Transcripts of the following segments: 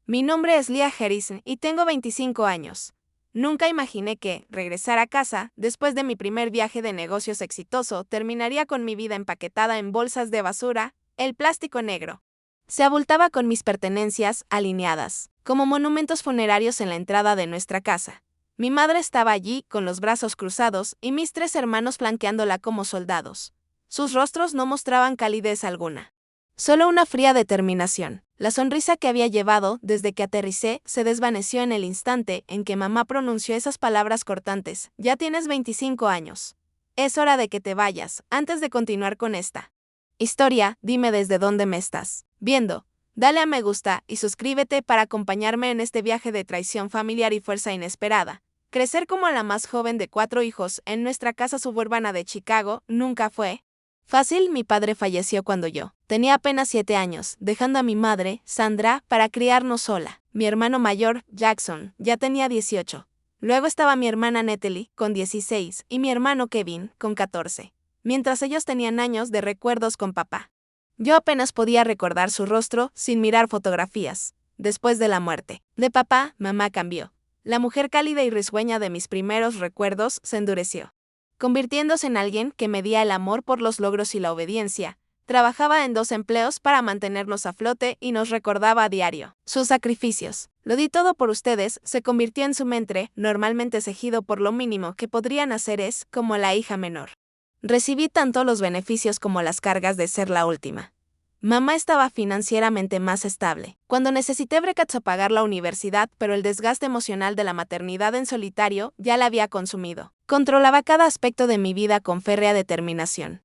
Mi nombre es Leah Harrison y tengo 25 años. Nunca imaginé que regresar a casa, después de mi primer viaje de negocios exitoso, terminaría con mi vida empaquetada en bolsas de basura, el plástico negro. Se abultaba con mis pertenencias alineadas, como monumentos funerarios en la entrada de nuestra casa. Mi madre estaba allí con los brazos cruzados y mis 3 hermanos flanqueándola como soldados. Sus rostros no mostraban calidez alguna. Solo una fría determinación. La sonrisa que había llevado desde que aterricé se desvaneció en el instante en que mamá pronunció esas palabras cortantes. Ya tienes 25 años. Es hora de que te vayas, antes de continuar con esta historia. Dime desde dónde me estás viendo. Dale a me gusta y suscríbete para acompañarme en este viaje de traición familiar y fuerza inesperada. Crecer como la más joven de 4 hijos en nuestra casa suburbana de Chicago nunca fue fácil. Mi padre falleció cuando yo tenía apenas 7 años, dejando a mi madre, Sandra, para criarnos sola. Mi hermano mayor, Jackson, ya tenía 18. Luego estaba mi hermana Natalie, con 16, y mi hermano Kevin, con 14. Mientras ellos tenían años de recuerdos con papá. Yo apenas podía recordar su rostro sin mirar fotografías. Después de la muerte de papá, mamá cambió. La mujer cálida y risueña de mis primeros recuerdos se endureció, convirtiéndose en alguien que medía el amor por los logros y la obediencia. Trabajaba en 2 empleos para mantenernos a flote y nos recordaba a diario sus sacrificios. Lo di todo por ustedes, se convirtió en su mente, normalmente cejido por lo mínimo que podrían hacer es, como la hija menor. Recibí tanto los beneficios como las cargas de ser la última. Mamá estaba financieramente más estable. Cuando necesité becas a pagar la universidad, pero el desgaste emocional de la maternidad en solitario ya la había consumido. Controlaba cada aspecto de mi vida con férrea determinación.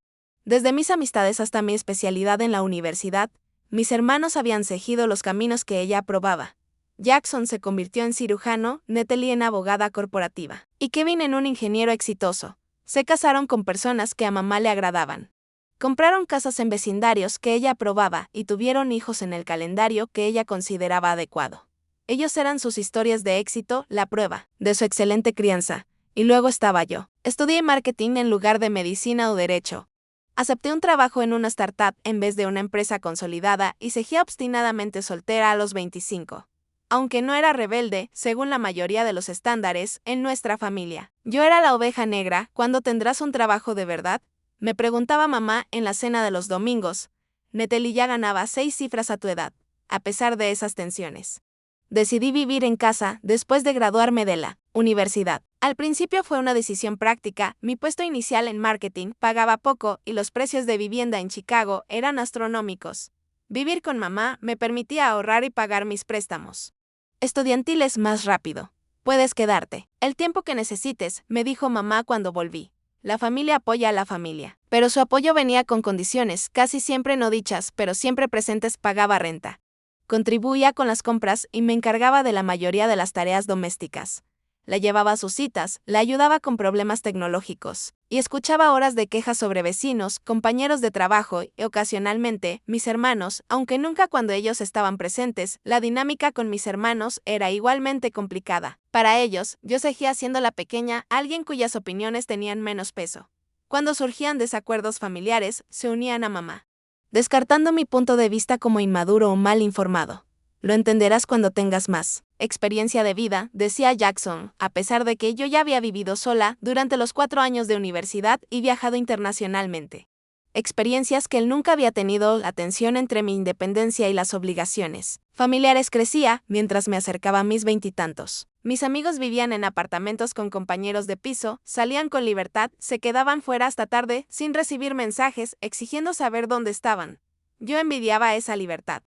Desde mis amistades hasta mi especialidad en la universidad, mis hermanos habían seguido los caminos que ella aprobaba. Jackson se convirtió en cirujano, Natalie en abogada corporativa, y Kevin en un ingeniero exitoso. Se casaron con personas que a mamá le agradaban. Compraron casas en vecindarios que ella aprobaba y tuvieron hijos en el calendario que ella consideraba adecuado. Ellos eran sus historias de éxito, la prueba de su excelente crianza. Y luego estaba yo. Estudié marketing en lugar de medicina o derecho. Acepté un trabajo en una startup en vez de una empresa consolidada y seguía obstinadamente soltera a los 25. Aunque no era rebelde, según la mayoría de los estándares, en nuestra familia. Yo era la oveja negra. ¿Cuándo tendrás un trabajo de verdad?, me preguntaba mamá en la cena de los domingos. Natalie ya ganaba 6 cifras a tu edad, a pesar de esas tensiones. Decidí vivir en casa después de graduarme de la universidad. Al principio fue una decisión práctica. Mi puesto inicial en marketing pagaba poco y los precios de vivienda en Chicago eran astronómicos. Vivir con mamá me permitía ahorrar y pagar mis préstamos estudiantiles más rápido. Puedes quedarte el tiempo que necesites, me dijo mamá cuando volví. La familia apoya a la familia. Pero su apoyo venía con condiciones, casi siempre no dichas, pero siempre presentes. Pagaba renta, contribuía con las compras y me encargaba de la mayoría de las tareas domésticas. La llevaba a sus citas, la ayudaba con problemas tecnológicos, y escuchaba horas de quejas sobre vecinos, compañeros de trabajo y, ocasionalmente, mis hermanos, aunque nunca cuando ellos estaban presentes. La dinámica con mis hermanos era igualmente complicada. Para ellos, yo seguía siendo la pequeña, alguien cuyas opiniones tenían menos peso. Cuando surgían desacuerdos familiares, se unían a mamá, descartando mi punto de vista como inmaduro o mal informado. Lo entenderás cuando tengas más experiencia de vida, decía Jackson, a pesar de que yo ya había vivido sola durante los 4 años de universidad y viajado internacionalmente. Experiencias que él nunca había tenido. La tensión entre mi independencia y las obligaciones familiares crecía mientras me acercaba a mis 20 y tantos. Mis amigos vivían en apartamentos con compañeros de piso, salían con libertad, se quedaban fuera hasta tarde sin recibir mensajes exigiendo saber dónde estaban. Yo envidiaba esa libertad,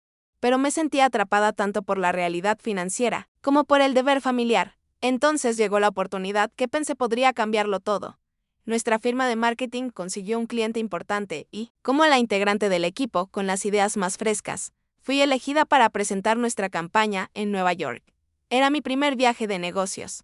pero me sentía atrapada tanto por la realidad financiera como por el deber familiar. Entonces llegó la oportunidad que pensé podría cambiarlo todo. Nuestra firma de marketing consiguió un cliente importante y, como la integrante del equipo con las ideas más frescas, fui elegida para presentar nuestra campaña en Nueva York. Era mi primer viaje de negocios.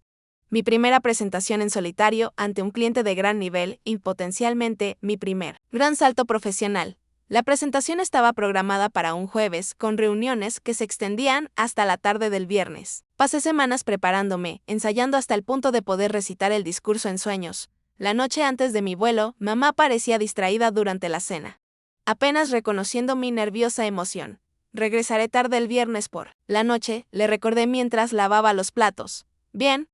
Mi primera presentación en solitario ante un cliente de gran nivel y potencialmente mi primer gran salto profesional. La presentación estaba programada para un jueves, con reuniones que se extendían hasta la tarde del viernes. Pasé semanas preparándome, ensayando hasta el punto de poder recitar el discurso en sueños. La noche antes de mi vuelo, mamá parecía distraída durante la cena, apenas reconociendo mi nerviosa emoción. Regresaré tarde el viernes por la noche, le recordé mientras lavaba los platos. Bien,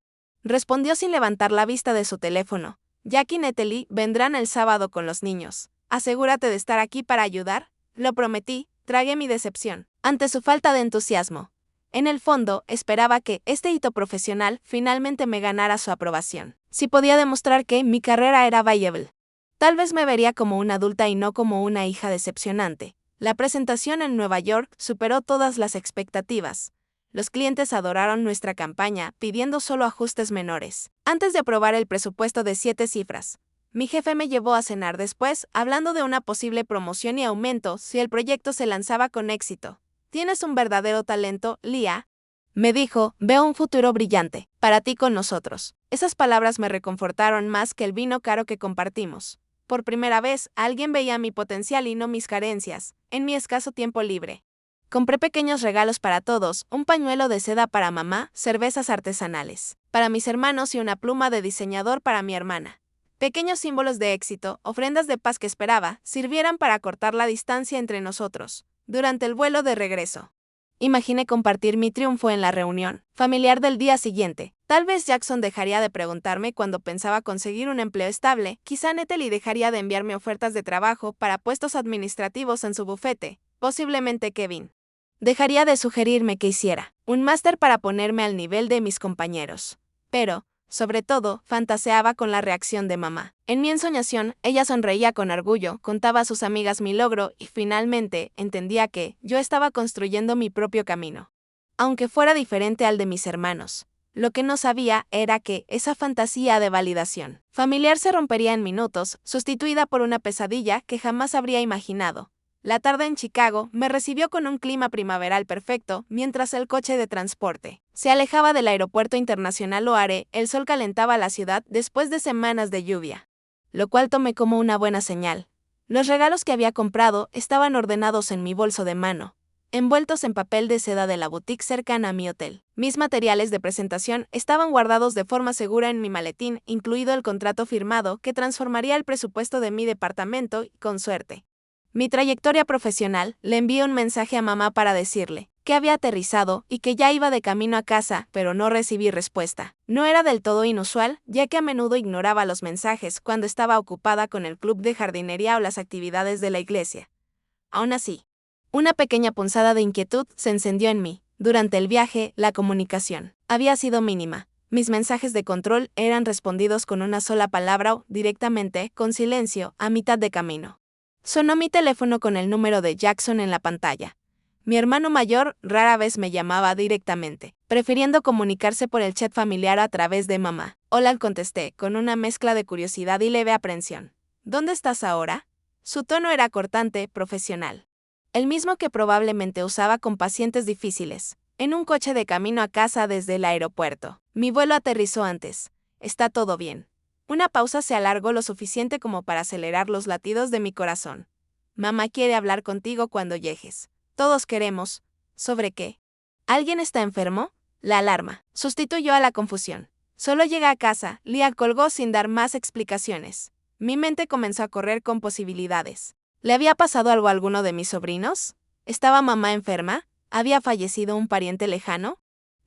respondió sin levantar la vista de su teléfono. Jack y Natalie vendrán el sábado con los niños. Asegúrate de estar aquí para ayudar. Lo prometí, tragué mi decepción ante su falta de entusiasmo. En el fondo, esperaba que este hito profesional finalmente me ganara su aprobación. Si podía demostrar que mi carrera era viable, tal vez me vería como una adulta y no como una hija decepcionante. La presentación en Nueva York superó todas las expectativas. Los clientes adoraron nuestra campaña, pidiendo solo ajustes menores. Antes de aprobar el presupuesto de 7 cifras, mi jefe me llevó a cenar después, hablando de una posible promoción y aumento si el proyecto se lanzaba con éxito. Tienes un verdadero talento, Leah, me dijo, veo un futuro brillante para ti con nosotros. Esas palabras me reconfortaron más que el vino caro que compartimos. Por primera vez, alguien veía mi potencial y no mis carencias, en mi escaso tiempo libre. Compré pequeños regalos para todos, un pañuelo de seda para mamá, cervezas artesanales para mis hermanos y una pluma de diseñador para mi hermana. Pequeños símbolos de éxito, ofrendas de paz que esperaba, sirvieran para cortar la distancia entre nosotros. Durante el vuelo de regreso, imaginé compartir mi triunfo en la reunión familiar del día siguiente. Tal vez Jackson dejaría de preguntarme cuando pensaba conseguir un empleo estable, quizá Natalie dejaría de enviarme ofertas de trabajo para puestos administrativos en su bufete, posiblemente Kevin dejaría de sugerirme que hiciera un máster para ponerme al nivel de mis compañeros. Pero, sobre todo, fantaseaba con la reacción de mamá. En mi ensoñación, ella sonreía con orgullo, contaba a sus amigas mi logro y finalmente entendía que yo estaba construyendo mi propio camino, aunque fuera diferente al de mis hermanos. Lo que no sabía era que esa fantasía de validación familiar se rompería en minutos, sustituida por una pesadilla que jamás habría imaginado. La tarde en Chicago me recibió con un clima primaveral perfecto, mientras el coche de transporte se alejaba del aeropuerto internacional O'Hare. El sol calentaba la ciudad después de semanas de lluvia, lo cual tomé como una buena señal. Los regalos que había comprado estaban ordenados en mi bolso de mano, envueltos en papel de seda de la boutique cercana a mi hotel. Mis materiales de presentación estaban guardados de forma segura en mi maletín, incluido el contrato firmado que transformaría el presupuesto de mi departamento y, con suerte, mi trayectoria profesional. Le envié un mensaje a mamá para decirle que había aterrizado y que ya iba de camino a casa, pero no recibí respuesta. No era del todo inusual, ya que a menudo ignoraba los mensajes cuando estaba ocupada con el club de jardinería o las actividades de la iglesia. Aún así, una pequeña punzada de inquietud se encendió en mí. Durante el viaje, la comunicación había sido mínima. Mis mensajes de control eran respondidos con una sola palabra o, directamente, con silencio, a mitad de camino. Sonó mi teléfono con el número de Jackson en la pantalla. Mi hermano mayor rara vez me llamaba directamente, prefiriendo comunicarse por el chat familiar a través de mamá. Hola, contesté, con una mezcla de curiosidad y leve aprensión. ¿Dónde estás ahora? Su tono era cortante, profesional. El mismo que probablemente usaba con pacientes difíciles. En un coche de camino a casa desde el aeropuerto. Mi vuelo aterrizó antes. Está todo bien. Una pausa se alargó lo suficiente como para acelerar los latidos de mi corazón. Mamá quiere hablar contigo cuando llegues. Todos queremos. ¿Sobre qué? ¿Alguien está enfermo? La alarma sustituyó a la confusión. Solo llega a casa. Leah colgó sin dar más explicaciones. Mi mente comenzó a correr con posibilidades. ¿Le había pasado algo a alguno de mis sobrinos? ¿Estaba mamá enferma? ¿Había fallecido un pariente lejano?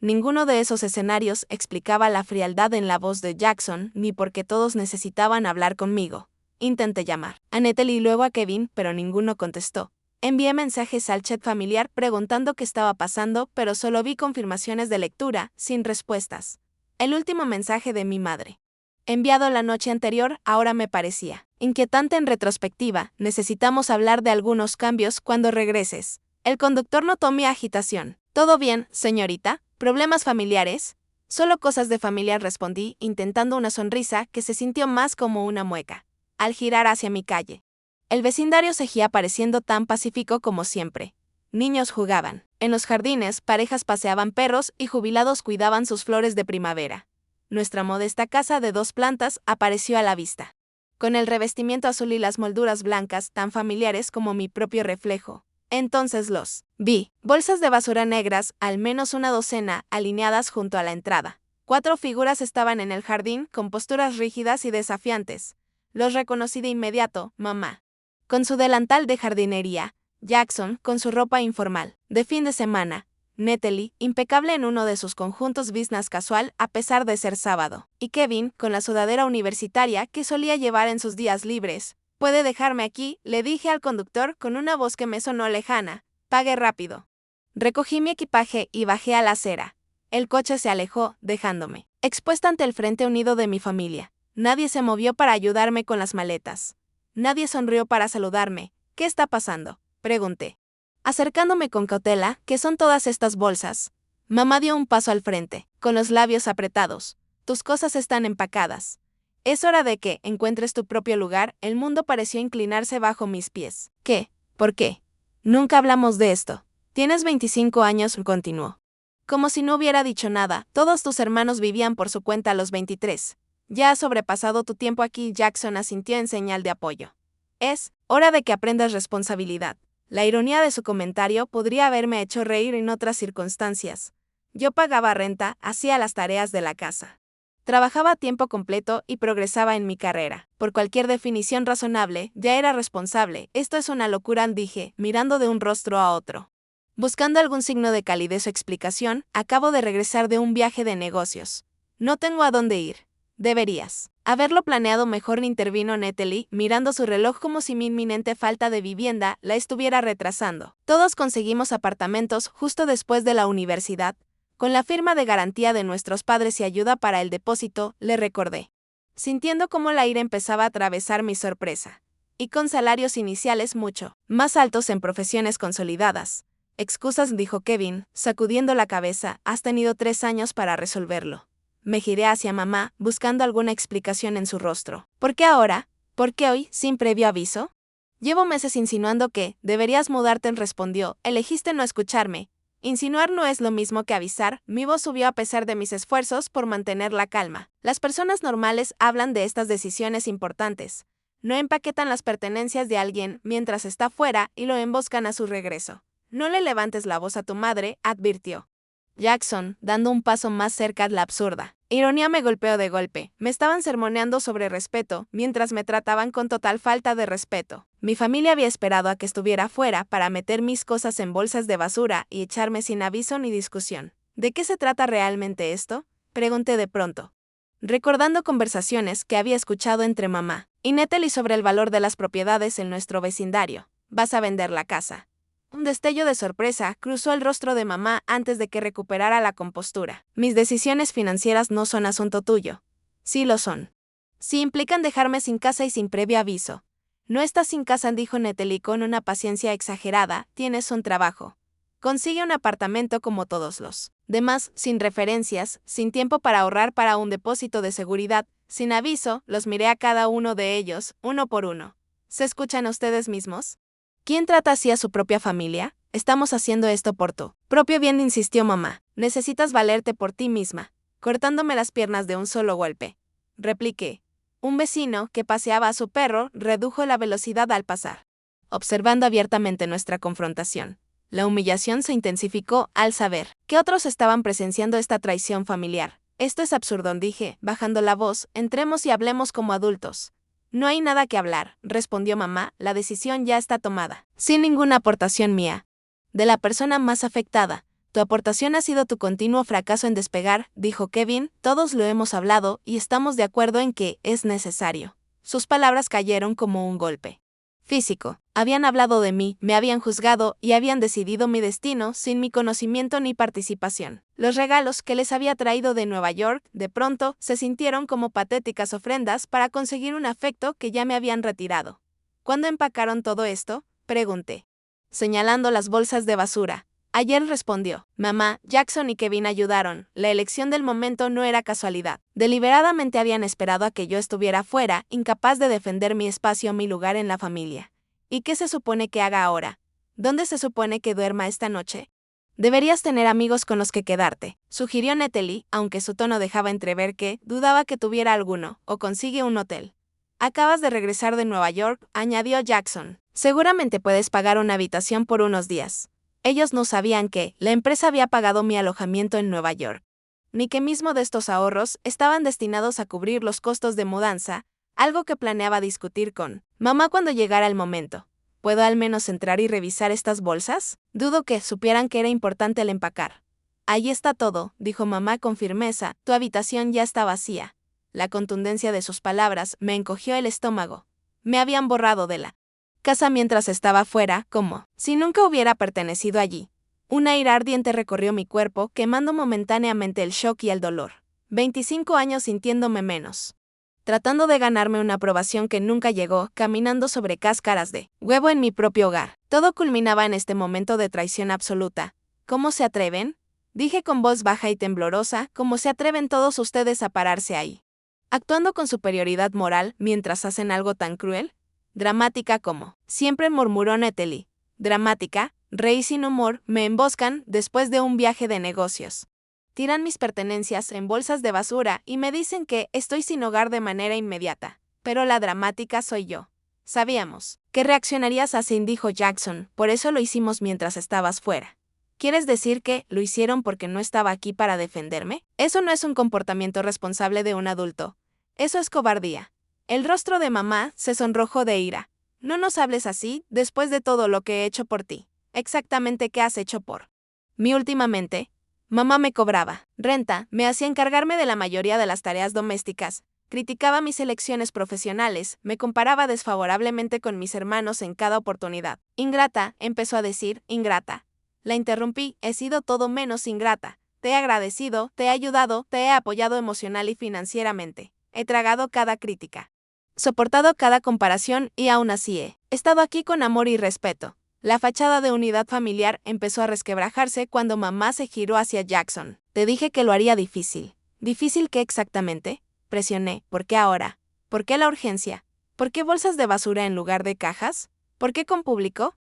Ninguno de esos escenarios explicaba la frialdad en la voz de Jackson, ni por qué todos necesitaban hablar conmigo. Intenté llamar a Natalie y luego a Kevin, pero ninguno contestó. Envié mensajes al chat familiar preguntando qué estaba pasando, pero solo vi confirmaciones de lectura, sin respuestas. El último mensaje de mi madre, enviado la noche anterior, ahora me parecía inquietante en retrospectiva. Necesitamos hablar de algunos cambios cuando regreses. El conductor notó mi agitación. ¿Todo bien, señorita? ¿Problemas familiares? Solo cosas de familia, respondí, intentando una sonrisa que se sintió más como una mueca. Al girar hacia mi calle, el vecindario seguía pareciendo tan pacífico como siempre. Niños jugaban en los jardines, parejas paseaban perros y jubilados cuidaban sus flores de primavera. Nuestra modesta casa de 2 plantas apareció a la vista, con el revestimiento azul y las molduras blancas tan familiares como mi propio reflejo. Entonces los vi. Bolsas de basura negras, al menos una docena, alineadas junto a la entrada. 4 figuras estaban en el jardín, con posturas rígidas y desafiantes. Los reconocí de inmediato, mamá, con su delantal de jardinería, Jackson, con su ropa informal, de fin de semana. Natalie, impecable en uno de sus conjuntos business casual a pesar de ser sábado. Y Kevin, con la sudadera universitaria que solía llevar en sus días libres. «¿Puede dejarme aquí?», le dije al conductor con una voz que me sonó lejana. «Pague rápido». Recogí mi equipaje y bajé a la acera. El coche se alejó, dejándome expuesta ante el frente unido de mi familia. Nadie se movió para ayudarme con las maletas. Nadie sonrió para saludarme. «¿Qué está pasando?», pregunté, acercándome con cautela. «¿Qué son todas estas bolsas?». Mamá dio un paso al frente, con los labios apretados. «Tus cosas están empacadas. Es hora de que encuentres tu propio lugar». El mundo pareció inclinarse bajo mis pies. «¿Qué? ¿Por qué? Nunca hablamos de esto». «Tienes 25 años», continuó. Como si no hubiera dicho nada. «Todos tus hermanos vivían por su cuenta a los 23. Ya has sobrepasado tu tiempo aquí». Jackson asintió en señal de apoyo. «Es hora de que aprendas responsabilidad». La ironía de su comentario podría haberme hecho reír en otras circunstancias. Yo pagaba renta, hacía las tareas de la casa. Trabajaba a tiempo completo y progresaba en mi carrera. Por cualquier definición razonable, ya era responsable. «Esto es una locura», dije, mirando de un rostro a otro, buscando algún signo de calidez o explicación. «Acabo de regresar de un viaje de negocios. No tengo a dónde ir». «Deberías haberlo planeado mejor», intervino Natalie, mirando su reloj como si mi inminente falta de vivienda la estuviera retrasando. «Todos conseguimos apartamentos justo después de la universidad, con la firma de garantía de nuestros padres y ayuda para el depósito», le recordé, sintiendo cómo la ira empezaba a atravesar mi sorpresa. «Y con salarios iniciales mucho más altos en profesiones consolidadas». «Excusas», dijo Kevin, sacudiendo la cabeza. «Has tenido 3 años para resolverlo». Me giré hacia mamá, buscando alguna explicación en su rostro. «¿Por qué ahora? ¿Por qué hoy, sin previo aviso?». «Llevo meses insinuando que deberías mudarte», respondió. «Elegiste no escucharme». «Insinuar no es lo mismo que avisar». Mi voz subió a pesar de mis esfuerzos por mantener la calma. «Las personas normales hablan de estas decisiones importantes. No empaquetan las pertenencias de alguien mientras está fuera y lo emboscan a su regreso». «No le levantes la voz a tu madre», advirtió Jackson, dando un paso más cerca. La absurda ironía me golpeó de golpe. Me estaban sermoneando sobre respeto, mientras me trataban con total falta de respeto. Mi familia había esperado a que estuviera fuera para meter mis cosas en bolsas de basura y echarme sin aviso ni discusión. «¿De qué se trata realmente esto?», pregunté de pronto, recordando conversaciones que había escuchado entre mamá y Natalie sobre el valor de las propiedades en nuestro vecindario. «¿Vas a vender la casa?». Un destello de sorpresa cruzó el rostro de mamá antes de que recuperara la compostura. «Mis decisiones financieras no son asunto tuyo». «Sí lo son. Sí implican dejarme sin casa y sin previo aviso». «No estás sin casa», dijo Natalie con una paciencia exagerada. «Tienes un trabajo. Consigue un apartamento como todos los demás, sin referencias, sin tiempo para ahorrar para un depósito de seguridad». Sin aviso, los miré a cada uno de ellos, uno por uno. ¿Se escuchan ustedes mismos? ¿Quién trata así a su propia familia? Estamos haciendo esto por tu propio bien, insistió mamá. Necesitas valerte por ti misma. Cortándome las piernas de un solo golpe, repliqué. Un vecino que paseaba a su perro redujo la velocidad al pasar, observando abiertamente nuestra confrontación. La humillación se intensificó al saber que otros estaban presenciando esta traición familiar. «Esto es absurdo», dije, bajando la voz. «Entremos y hablemos como adultos». «No hay nada que hablar», respondió mamá. «La decisión ya está tomada. Sin ninguna aportación mía. De la persona más afectada. Tu aportación ha sido tu continuo fracaso en despegar», dijo Kevin. «Todos lo hemos hablado y estamos de acuerdo en que es necesario». Sus palabras cayeron como un golpe físico. Habían hablado de mí, me habían juzgado y habían decidido mi destino sin mi conocimiento ni participación. Los regalos que les había traído de Nueva York, de pronto, se sintieron como patéticas ofrendas para conseguir un afecto que ya me habían retirado. «¿Cuándo empacaron todo esto?», pregunté, señalando las bolsas de basura. «Ayer», respondió. Mamá, Jackson y Kevin ayudaron. La elección del momento no era casualidad. Deliberadamente habían esperado a que yo estuviera fuera, incapaz de defender mi espacio, mi lugar en la familia. «¿Y qué se supone que haga ahora? ¿Dónde se supone que duerma esta noche?». «Deberías tener amigos con los que quedarte», sugirió Natalie, aunque su tono dejaba entrever que dudaba que tuviera alguno. «O consigue un hotel». «Acabas de regresar de Nueva York», añadió Jackson. «Seguramente puedes pagar una habitación por unos días». Ellos no sabían que la empresa había pagado mi alojamiento en Nueva York, ni que mismo de estos ahorros estaban destinados a cubrir los costos de mudanza, algo que planeaba discutir con mamá cuando llegara el momento. ¿Puedo al menos entrar y revisar estas bolsas? Dudo que supieran que era importante el empacar. Ahí está todo, dijo mamá con firmeza, tu habitación ya está vacía. La contundencia de sus palabras me encogió el estómago. Me habían borrado de la casa mientras estaba fuera, como si nunca hubiera pertenecido allí. Un aire ardiente recorrió mi cuerpo, quemando momentáneamente el shock y el dolor. 25 años sintiéndome menos. Tratando de ganarme una aprobación que nunca llegó, caminando sobre cáscaras de huevo en mi propio hogar. Todo culminaba en este momento de traición absoluta. ¿Cómo se atreven? Dije con voz baja y temblorosa, ¿cómo se atreven todos ustedes a pararse ahí? Actuando con superioridad moral mientras hacen algo tan cruel. Dramática como, siempre murmuró Natalie. Dramática, reí sin humor, me emboscan después de un viaje de negocios. Tiran mis pertenencias en bolsas de basura y me dicen que estoy sin hogar de manera inmediata. Pero la dramática soy yo. Sabíamos que reaccionarías así, dijo Jackson, por eso lo hicimos mientras estabas fuera. ¿Quieres decir que lo hicieron porque no estaba aquí para defenderme? Eso no es un comportamiento responsable de un adulto. Eso es cobardía. El rostro de mamá se sonrojó de ira. No nos hables así, después de todo lo que he hecho por ti. Exactamente qué has hecho por mí últimamente. Mamá me cobraba renta, me hacía encargarme de la mayoría de las tareas domésticas, criticaba mis elecciones profesionales, me comparaba desfavorablemente con mis hermanos en cada oportunidad. Ingrata, empezó a decir, ingrata. La interrumpí, he sido todo menos ingrata. Te he agradecido, te he ayudado, te he apoyado emocional y financieramente. He tragado cada crítica. Soportado cada comparación y aún así he estado aquí con amor y respeto. La fachada de unidad familiar empezó a resquebrajarse cuando mamá se giró hacia Jackson. Te dije que lo haría difícil. ¿Difícil qué exactamente? Presioné. ¿Por qué ahora? ¿Por qué la urgencia? ¿Por qué bolsas de basura en lugar de cajas? ¿Por qué con público?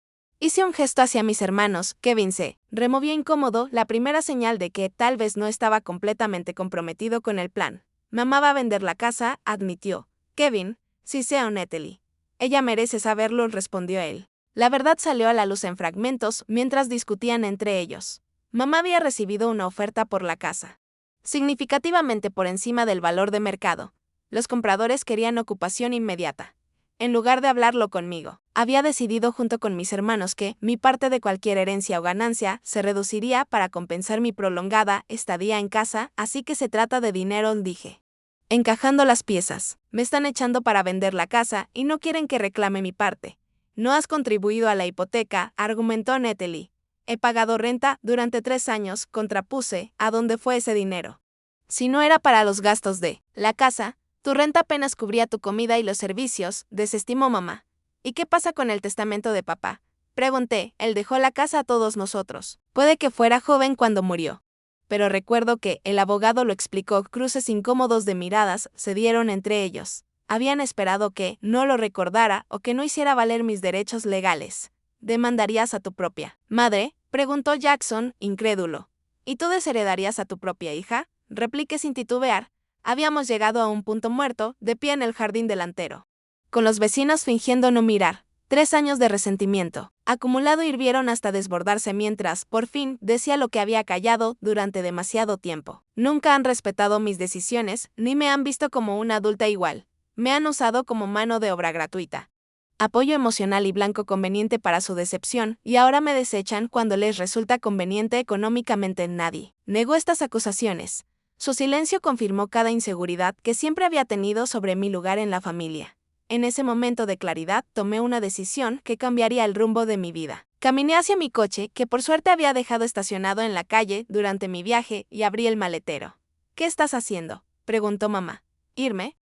Hice un gesto hacia mis hermanos. Kevin se removió incómodo, la primera señal de que tal vez no estaba completamente comprometido con el plan. Mamá va a vender la casa, admitió. Kevin, sí sea Natalie. Ella merece saberlo, respondió él. La verdad salió a la luz en fragmentos mientras discutían entre ellos. Mamá había recibido una oferta por la casa, significativamente por encima del valor de mercado. Los compradores querían ocupación inmediata. En lugar de hablarlo conmigo, había decidido junto con mis hermanos que mi parte de cualquier herencia o ganancia se reduciría para compensar mi prolongada estadía en casa, así que se trata de dinero, dije. Encajando las piezas, me están echando para vender la casa y no quieren que reclame mi parte. No has contribuido a la hipoteca, argumentó Natalie. He pagado renta durante 3 años, contrapuse, ¿a dónde fue ese dinero? Si no era para los gastos de la casa, tu renta apenas cubría tu comida y los servicios, desestimó mamá. ¿Y qué pasa con el testamento de papá? Pregunté, él dejó la casa a todos nosotros. Puede que fuera joven cuando murió. Pero recuerdo que el abogado lo explicó, cruces incómodos de miradas se dieron entre ellos. Habían esperado que no lo recordara o que no hiciera valer mis derechos legales. ¿Demandarías a tu propia madre? Preguntó Jackson, incrédulo. ¿Y tú desheredarías a tu propia hija? Repliqué sin titubear. Habíamos llegado a un punto muerto, de pie en el jardín delantero. Con los vecinos fingiendo no mirar. 3 años de resentimiento, acumulado, hirvieron hasta desbordarse mientras, por fin, decía lo que había callado durante demasiado tiempo. Nunca han respetado mis decisiones, ni me han visto como una adulta igual. Me han usado como mano de obra gratuita. Apoyo emocional y blanco conveniente para su decepción, y ahora me desechan cuando les resulta conveniente económicamente. Nadie negó estas acusaciones. Su silencio confirmó cada inseguridad que siempre había tenido sobre mi lugar en la familia. En ese momento de claridad tomé una decisión que cambiaría el rumbo de mi vida. Caminé hacia mi coche, que por suerte había dejado estacionado en la calle durante mi viaje, y abrí el maletero. ¿Qué estás haciendo?, preguntó mamá. ¿Irme?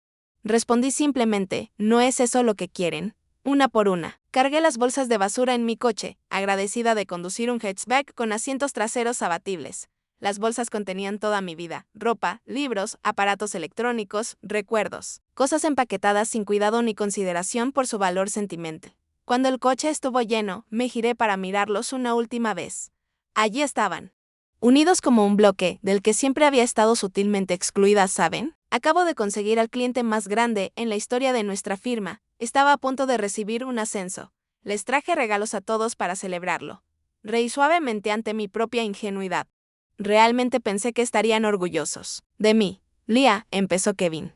Respondí simplemente, ¿no es eso lo que quieren? Una por una. Cargué las bolsas de basura en mi coche, agradecida de conducir un hatchback con asientos traseros abatibles. Las bolsas contenían toda mi vida, ropa, libros, aparatos electrónicos, recuerdos, cosas empaquetadas sin cuidado ni consideración por su valor sentimental. Cuando el coche estuvo lleno, me giré para mirarlos una última vez. Allí estaban, unidos como un bloque, del que siempre había estado sutilmente excluida, ¿saben? Acabo de conseguir al cliente más grande en la historia de nuestra firma. Estaba a punto de recibir un ascenso. Les traje regalos a todos para celebrarlo. Reí suavemente ante mi propia ingenuidad. Realmente pensé que estarían orgullosos de mí. Leah, empezó Kevin,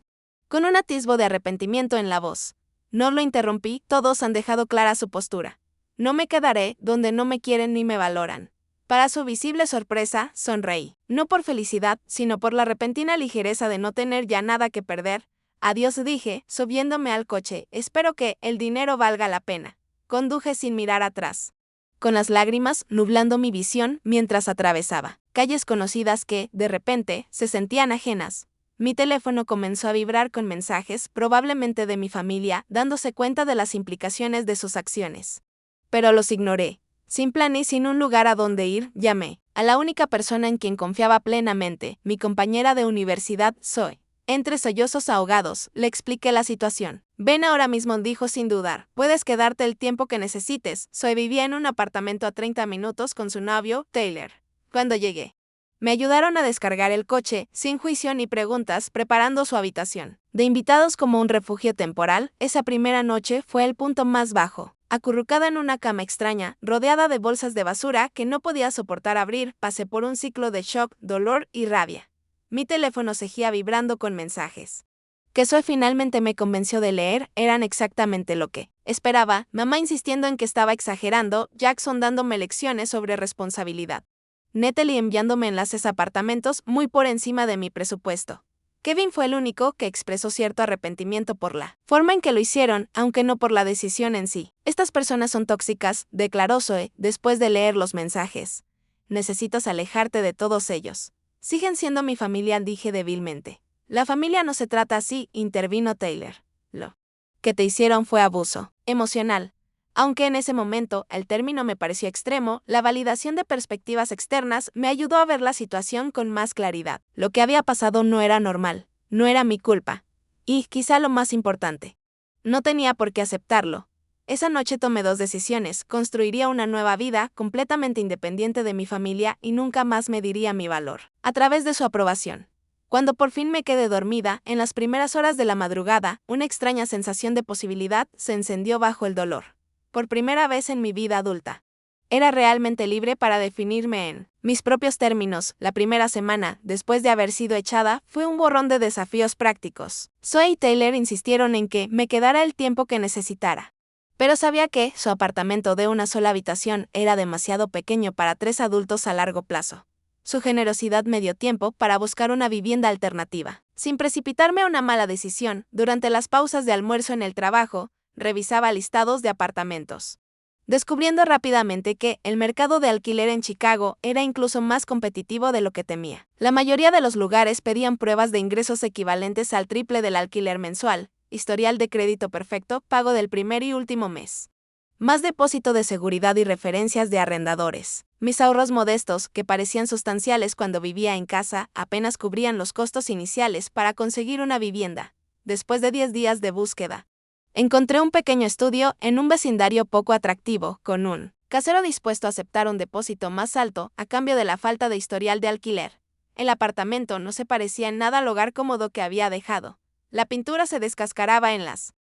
con un atisbo de arrepentimiento en la voz. No lo interrumpí, todos han dejado clara su postura. No me quedaré donde no me quieren ni me valoran. Para su visible sorpresa, sonreí. No por felicidad, sino por la repentina ligereza de no tener ya nada que perder. Adiós, dije, subiéndome al coche. Espero que el dinero valga la pena. Conduje sin mirar atrás, con las lágrimas nublando mi visión mientras atravesaba calles conocidas que, de repente, se sentían ajenas. Mi teléfono comenzó a vibrar con mensajes, probablemente de mi familia, dándose cuenta de las implicaciones de sus acciones. Pero los ignoré. Sin plan y sin un lugar a donde ir, llamé a la única persona en quien confiaba plenamente, mi compañera de universidad, Zoe. Entre sollozos ahogados, le expliqué la situación. Ven ahora mismo, dijo sin dudar. Puedes quedarte el tiempo que necesites. Zoe vivía en un apartamento a 30 minutos con su novio, Taylor. Cuando llegué, me ayudaron a descargar el coche, sin juicio ni preguntas, preparando su habitación. De invitados como un refugio temporal, esa primera noche fue el punto más bajo. Acurrucada en una cama extraña, rodeada de bolsas de basura que no podía soportar abrir, pasé por un ciclo de shock, dolor y rabia. Mi teléfono seguía vibrando con mensajes que Zoe finalmente me convenció de leer, eran exactamente lo que esperaba, mamá insistiendo en que estaba exagerando, Jackson dándome lecciones sobre responsabilidad, Natalie enviándome enlaces a apartamentos muy por encima de mi presupuesto. Kevin fue el único que expresó cierto arrepentimiento por la forma en que lo hicieron, aunque no por la decisión en sí. Estas personas son tóxicas, declaró Zoe, después de leer los mensajes. Necesitas alejarte de todos ellos. Siguen siendo mi familia, dije débilmente. La familia no se trata así, intervino Taylor. Lo que te hicieron fue abuso emocional. Aunque en ese momento el término me pareció extremo, la validación de perspectivas externas me ayudó a ver la situación con más claridad. Lo que había pasado no era normal, no era mi culpa. Y, quizá lo más importante, no tenía por qué aceptarlo. Esa noche tomé dos decisiones: construiría una nueva vida completamente independiente de mi familia y nunca más mediría mi valor a través de su aprobación. Cuando por fin me quedé dormida, en las primeras horas de la madrugada, una extraña sensación de posibilidad se encendió bajo el dolor. Por primera vez en mi vida adulta, era realmente libre para definirme en mis propios términos. La primera semana, después de haber sido echada, fue un borrón de desafíos prácticos. Zoe y Taylor insistieron en que me quedara el tiempo que necesitara. Pero sabía que su apartamento de una sola habitación era demasiado pequeño para 3 adultos a largo plazo. Su generosidad me dio tiempo para buscar una vivienda alternativa. Sin precipitarme a una mala decisión, durante las pausas de almuerzo en el trabajo, revisaba listados de apartamentos, descubriendo rápidamente que el mercado de alquiler en Chicago era incluso más competitivo de lo que temía. La mayoría de los lugares pedían pruebas de ingresos equivalentes al triple del alquiler mensual, historial de crédito perfecto, pago del primer y último mes, más depósito de seguridad y referencias de arrendadores. Mis ahorros modestos, que parecían sustanciales cuando vivía en casa, apenas cubrían los costos iniciales para conseguir una vivienda. Después de 10 días de búsqueda, encontré un pequeño estudio en un vecindario poco atractivo, con un casero dispuesto a aceptar un depósito más alto a cambio de la falta de historial de alquiler. El apartamento no se parecía en nada al hogar cómodo que había dejado. La pintura se descascaraba en las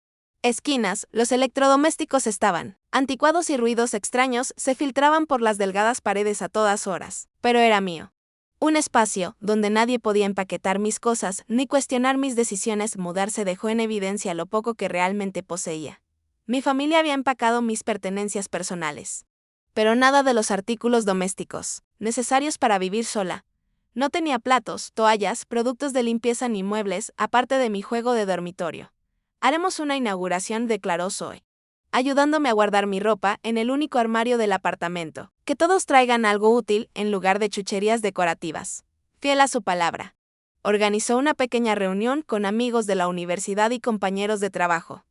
esquinas, los electrodomésticos estaban anticuados y ruidos extraños se filtraban por las delgadas paredes a todas horas. Pero era mío. Un espacio donde nadie podía empaquetar mis cosas ni cuestionar mis decisiones. Mudarse dejó en evidencia lo poco que realmente poseía. Mi familia había empacado mis pertenencias personales, pero nada de los artículos domésticos necesarios para vivir sola. No tenía platos, toallas, productos de limpieza ni muebles, aparte de mi juego de dormitorio. Haremos una inauguración, declaró Zoe, ayudándome a guardar mi ropa en el único armario del apartamento. Que todos traigan algo útil en lugar de chucherías decorativas. Fiel a su palabra, organizó una pequeña reunión con amigos de la universidad y compañeros de trabajo.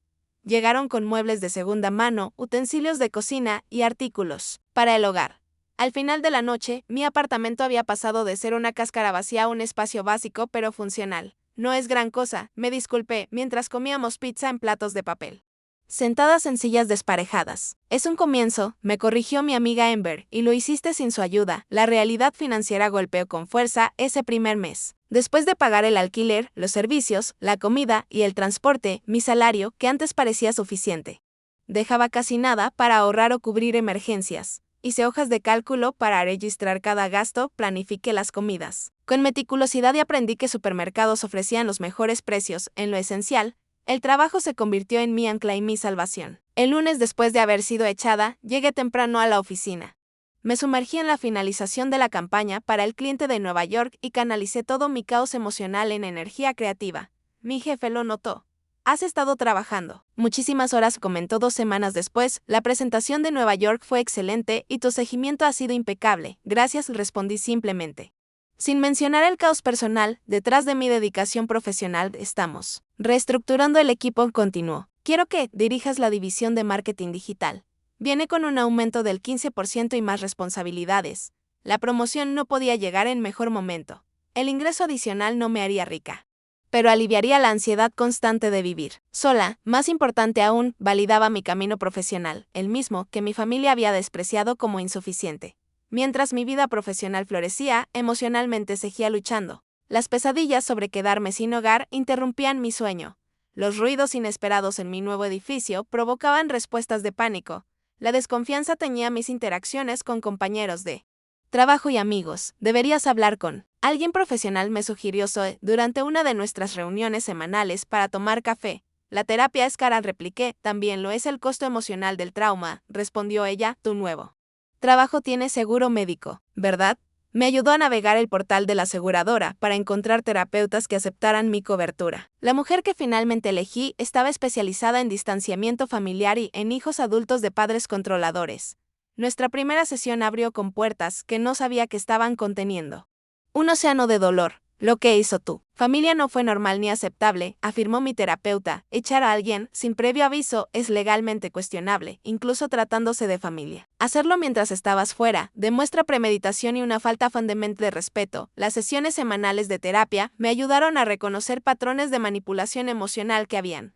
Llegaron con muebles de segunda mano, utensilios de cocina y artículos para el hogar. Al final de la noche, mi apartamento había pasado de ser una cáscara vacía a un espacio básico pero funcional. No es gran cosa, me disculpé mientras comíamos pizza en platos de papel, sentadas en sillas desparejadas. Es un comienzo, me corrigió mi amiga Ember, y lo hiciste sin su ayuda. La realidad financiera golpeó con fuerza ese primer mes. Después de pagar el alquiler, los servicios, la comida y el transporte, mi salario, que antes parecía suficiente, dejaba casi nada para ahorrar o cubrir emergencias. Hice hojas de cálculo para registrar cada gasto, planifiqué las comidas con meticulosidad y aprendí que supermercados ofrecían los mejores precios en lo esencial, El trabajo se convirtió en mi ancla y mi salvación. El lunes, después de haber sido echada, llegué temprano a la oficina. Me sumergí en la finalización de la campaña para el cliente de Nueva York y canalicé todo mi caos emocional en energía creativa. Mi jefe lo notó. Has estado trabajando muchísimas horas, comentó 2 semanas después. La presentación de Nueva York fue excelente y tu seguimiento ha sido impecable. Gracias, respondí simplemente. Sin mencionar el caos personal, detrás de mi dedicación profesional estamos reestructurando el equipo, continuó. Quiero que dirijas la división de marketing digital. Viene con un aumento del 15% y más responsabilidades. La promoción no podía llegar en mejor momento. El ingreso adicional no me haría rica, pero aliviaría la ansiedad constante de vivir sola. Más importante aún, validaba mi camino profesional, el mismo que mi familia había despreciado como insuficiente. Mientras mi vida profesional florecía, emocionalmente seguía luchando. Las pesadillas sobre quedarme sin hogar interrumpían mi sueño. Los ruidos inesperados en mi nuevo edificio provocaban respuestas de pánico. La desconfianza teñía mis interacciones con compañeros de trabajo y amigos. Deberías hablar con alguien profesional, me sugirió Zoe durante una de nuestras reuniones semanales para tomar café. La terapia es cara, repliqué. También lo es el costo emocional del trauma, respondió ella. Tu nuevo trabajo tiene seguro médico, ¿verdad? Me ayudó a navegar el portal de la aseguradora para encontrar terapeutas que aceptaran mi cobertura. La mujer que finalmente elegí estaba especializada en distanciamiento familiar y en hijos adultos de padres controladores. Nuestra primera sesión abrió con puertas que no sabía que estaban conteniendo un océano de dolor. Lo que hizo tu familia no fue normal ni aceptable, afirmó mi terapeuta. Echar a alguien sin previo aviso es legalmente cuestionable, incluso tratándose de familia. Hacerlo mientras estabas fuera demuestra premeditación y una falta fundamental de respeto. Las sesiones semanales de terapia me ayudaron a reconocer patrones de manipulación emocional que habían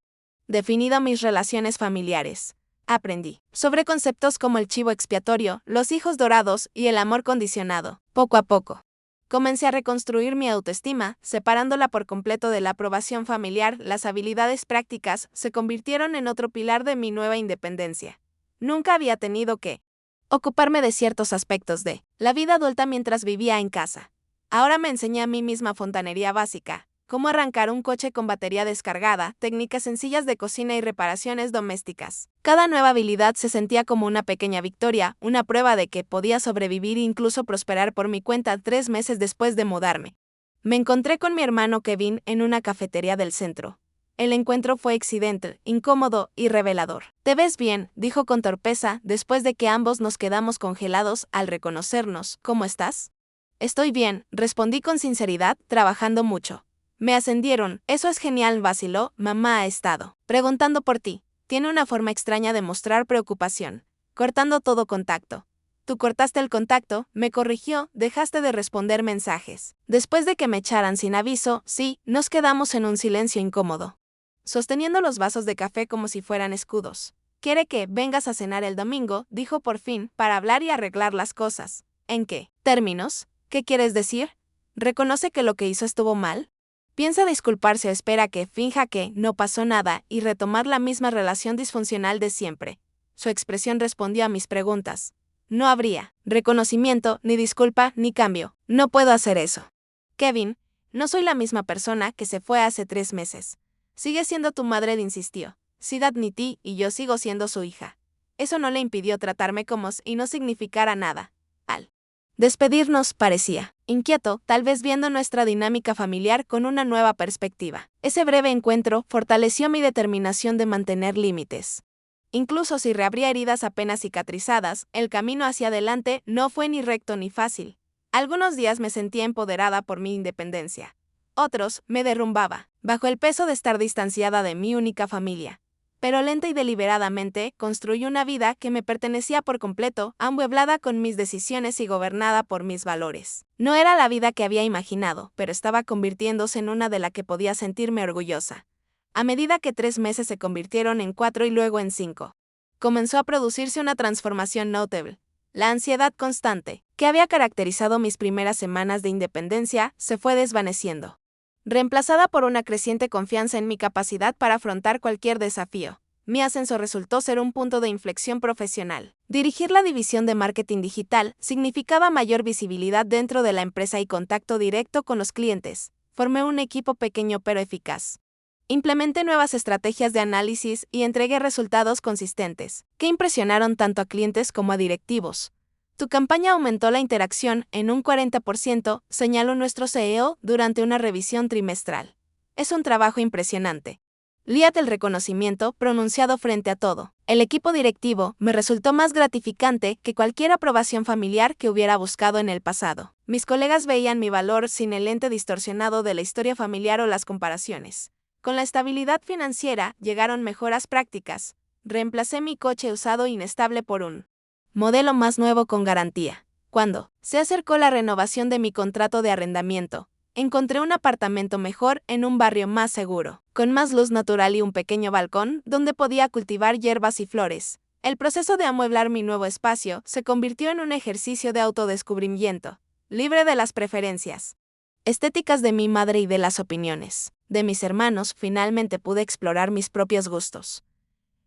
definido mis relaciones familiares. Aprendí sobre conceptos como el chivo expiatorio, los hijos dorados y el amor condicionado. Poco a poco comencé a reconstruir mi autoestima, separándola por completo de la aprobación familiar. Las habilidades prácticas se convirtieron en otro pilar de mi nueva independencia. Nunca había tenido que ocuparme de ciertos aspectos de la vida adulta mientras vivía en casa. Ahora me enseñé a mí misma fontanería básica, cómo arrancar un coche con batería descargada, técnicas sencillas de cocina y reparaciones domésticas. Cada nueva habilidad se sentía como una pequeña victoria, una prueba de que podía sobrevivir e incluso prosperar por mi cuenta. 3 meses después de mudarme, me encontré con mi hermano Kevin en una cafetería del centro. El encuentro fue accidental, incómodo y revelador. «Te ves bien», dijo con torpeza, después de que ambos nos quedamos congelados al reconocernos. «¿Cómo estás?» «Estoy bien», respondí con sinceridad, trabajando mucho. «Me ascendieron». «Eso es genial», vaciló. «Mamá ha estado preguntando por ti. Tiene una forma extraña de mostrar preocupación, cortando todo contacto». «Tú cortaste el contacto», me corrigió. «Dejaste de responder mensajes después de que me echaran sin aviso». «Sí». Nos quedamos en un silencio incómodo, sosteniendo los vasos de café como si fueran escudos. «¿Quiere que vengas a cenar el domingo?», dijo por fin, «para hablar y arreglar las cosas». «¿En qué términos? ¿Qué quieres decir? ¿Reconoce que lo que hizo estuvo mal? ¿Piensa disculparse o espera que finja que no pasó nada y retomar la misma relación disfuncional de siempre?» Su expresión respondió a mis preguntas. «No habría reconocimiento, ni disculpa, ni cambio. No puedo hacer eso. Kevin, no soy la misma persona que se fue hace 3 meses. Sigue siendo tu madre», insistió. «Sí, admití, y yo sigo siendo su hija». Eso no le impidió tratarme como si no significara nada. Al despedirnos, parecía inquieto, tal vez viendo nuestra dinámica familiar con una nueva perspectiva. Ese breve encuentro fortaleció mi determinación de mantener límites. Incluso si reabría heridas apenas cicatrizadas, el camino hacia adelante no fue ni recto ni fácil. Algunos días me sentía empoderada por mi independencia. Otros me derrumbaba, bajo el peso de estar distanciada de mi única familia. Pero lenta y deliberadamente construí una vida que me pertenecía por completo, amueblada con mis decisiones y gobernada por mis valores. No era la vida que había imaginado, pero estaba convirtiéndose en una de la que podía sentirme orgullosa. A medida que 3 meses se convirtieron en 4 y luego en 5, comenzó a producirse una transformación notable. La ansiedad constante, que había caracterizado mis primeras semanas de independencia, se fue desvaneciendo, reemplazada por una creciente confianza en mi capacidad para afrontar cualquier desafío. Mi ascenso resultó ser un punto de inflexión profesional. Dirigir la división de marketing digital significaba mayor visibilidad dentro de la empresa y contacto directo con los clientes. Formé un equipo pequeño pero eficaz, Implementé nuevas estrategias de análisis y entregué resultados consistentes, que impresionaron tanto a clientes como a directivos. Tu campaña aumentó la interacción en un 40%, señaló nuestro CEO durante una revisión trimestral. Es un trabajo impresionante. Líate el reconocimiento pronunciado frente a todo. El equipo directivo me resultó más gratificante que cualquier aprobación familiar que hubiera buscado en el pasado. Mis colegas veían mi valor sin el lente distorsionado de la historia familiar o las comparaciones. Con la estabilidad financiera llegaron mejoras prácticas. Reemplacé mi coche usado inestable por un modelo más nuevo con garantía. Cuando se acercó la renovación de mi contrato de arrendamiento, encontré un apartamento mejor en un barrio más seguro, con más luz natural y un pequeño balcón donde podía cultivar hierbas y flores. El proceso de amueblar mi nuevo espacio se convirtió en un ejercicio de autodescubrimiento, libre de las preferencias estéticas de mi madre y de las opiniones de mis hermanos. Finalmente pude explorar mis propios gustos.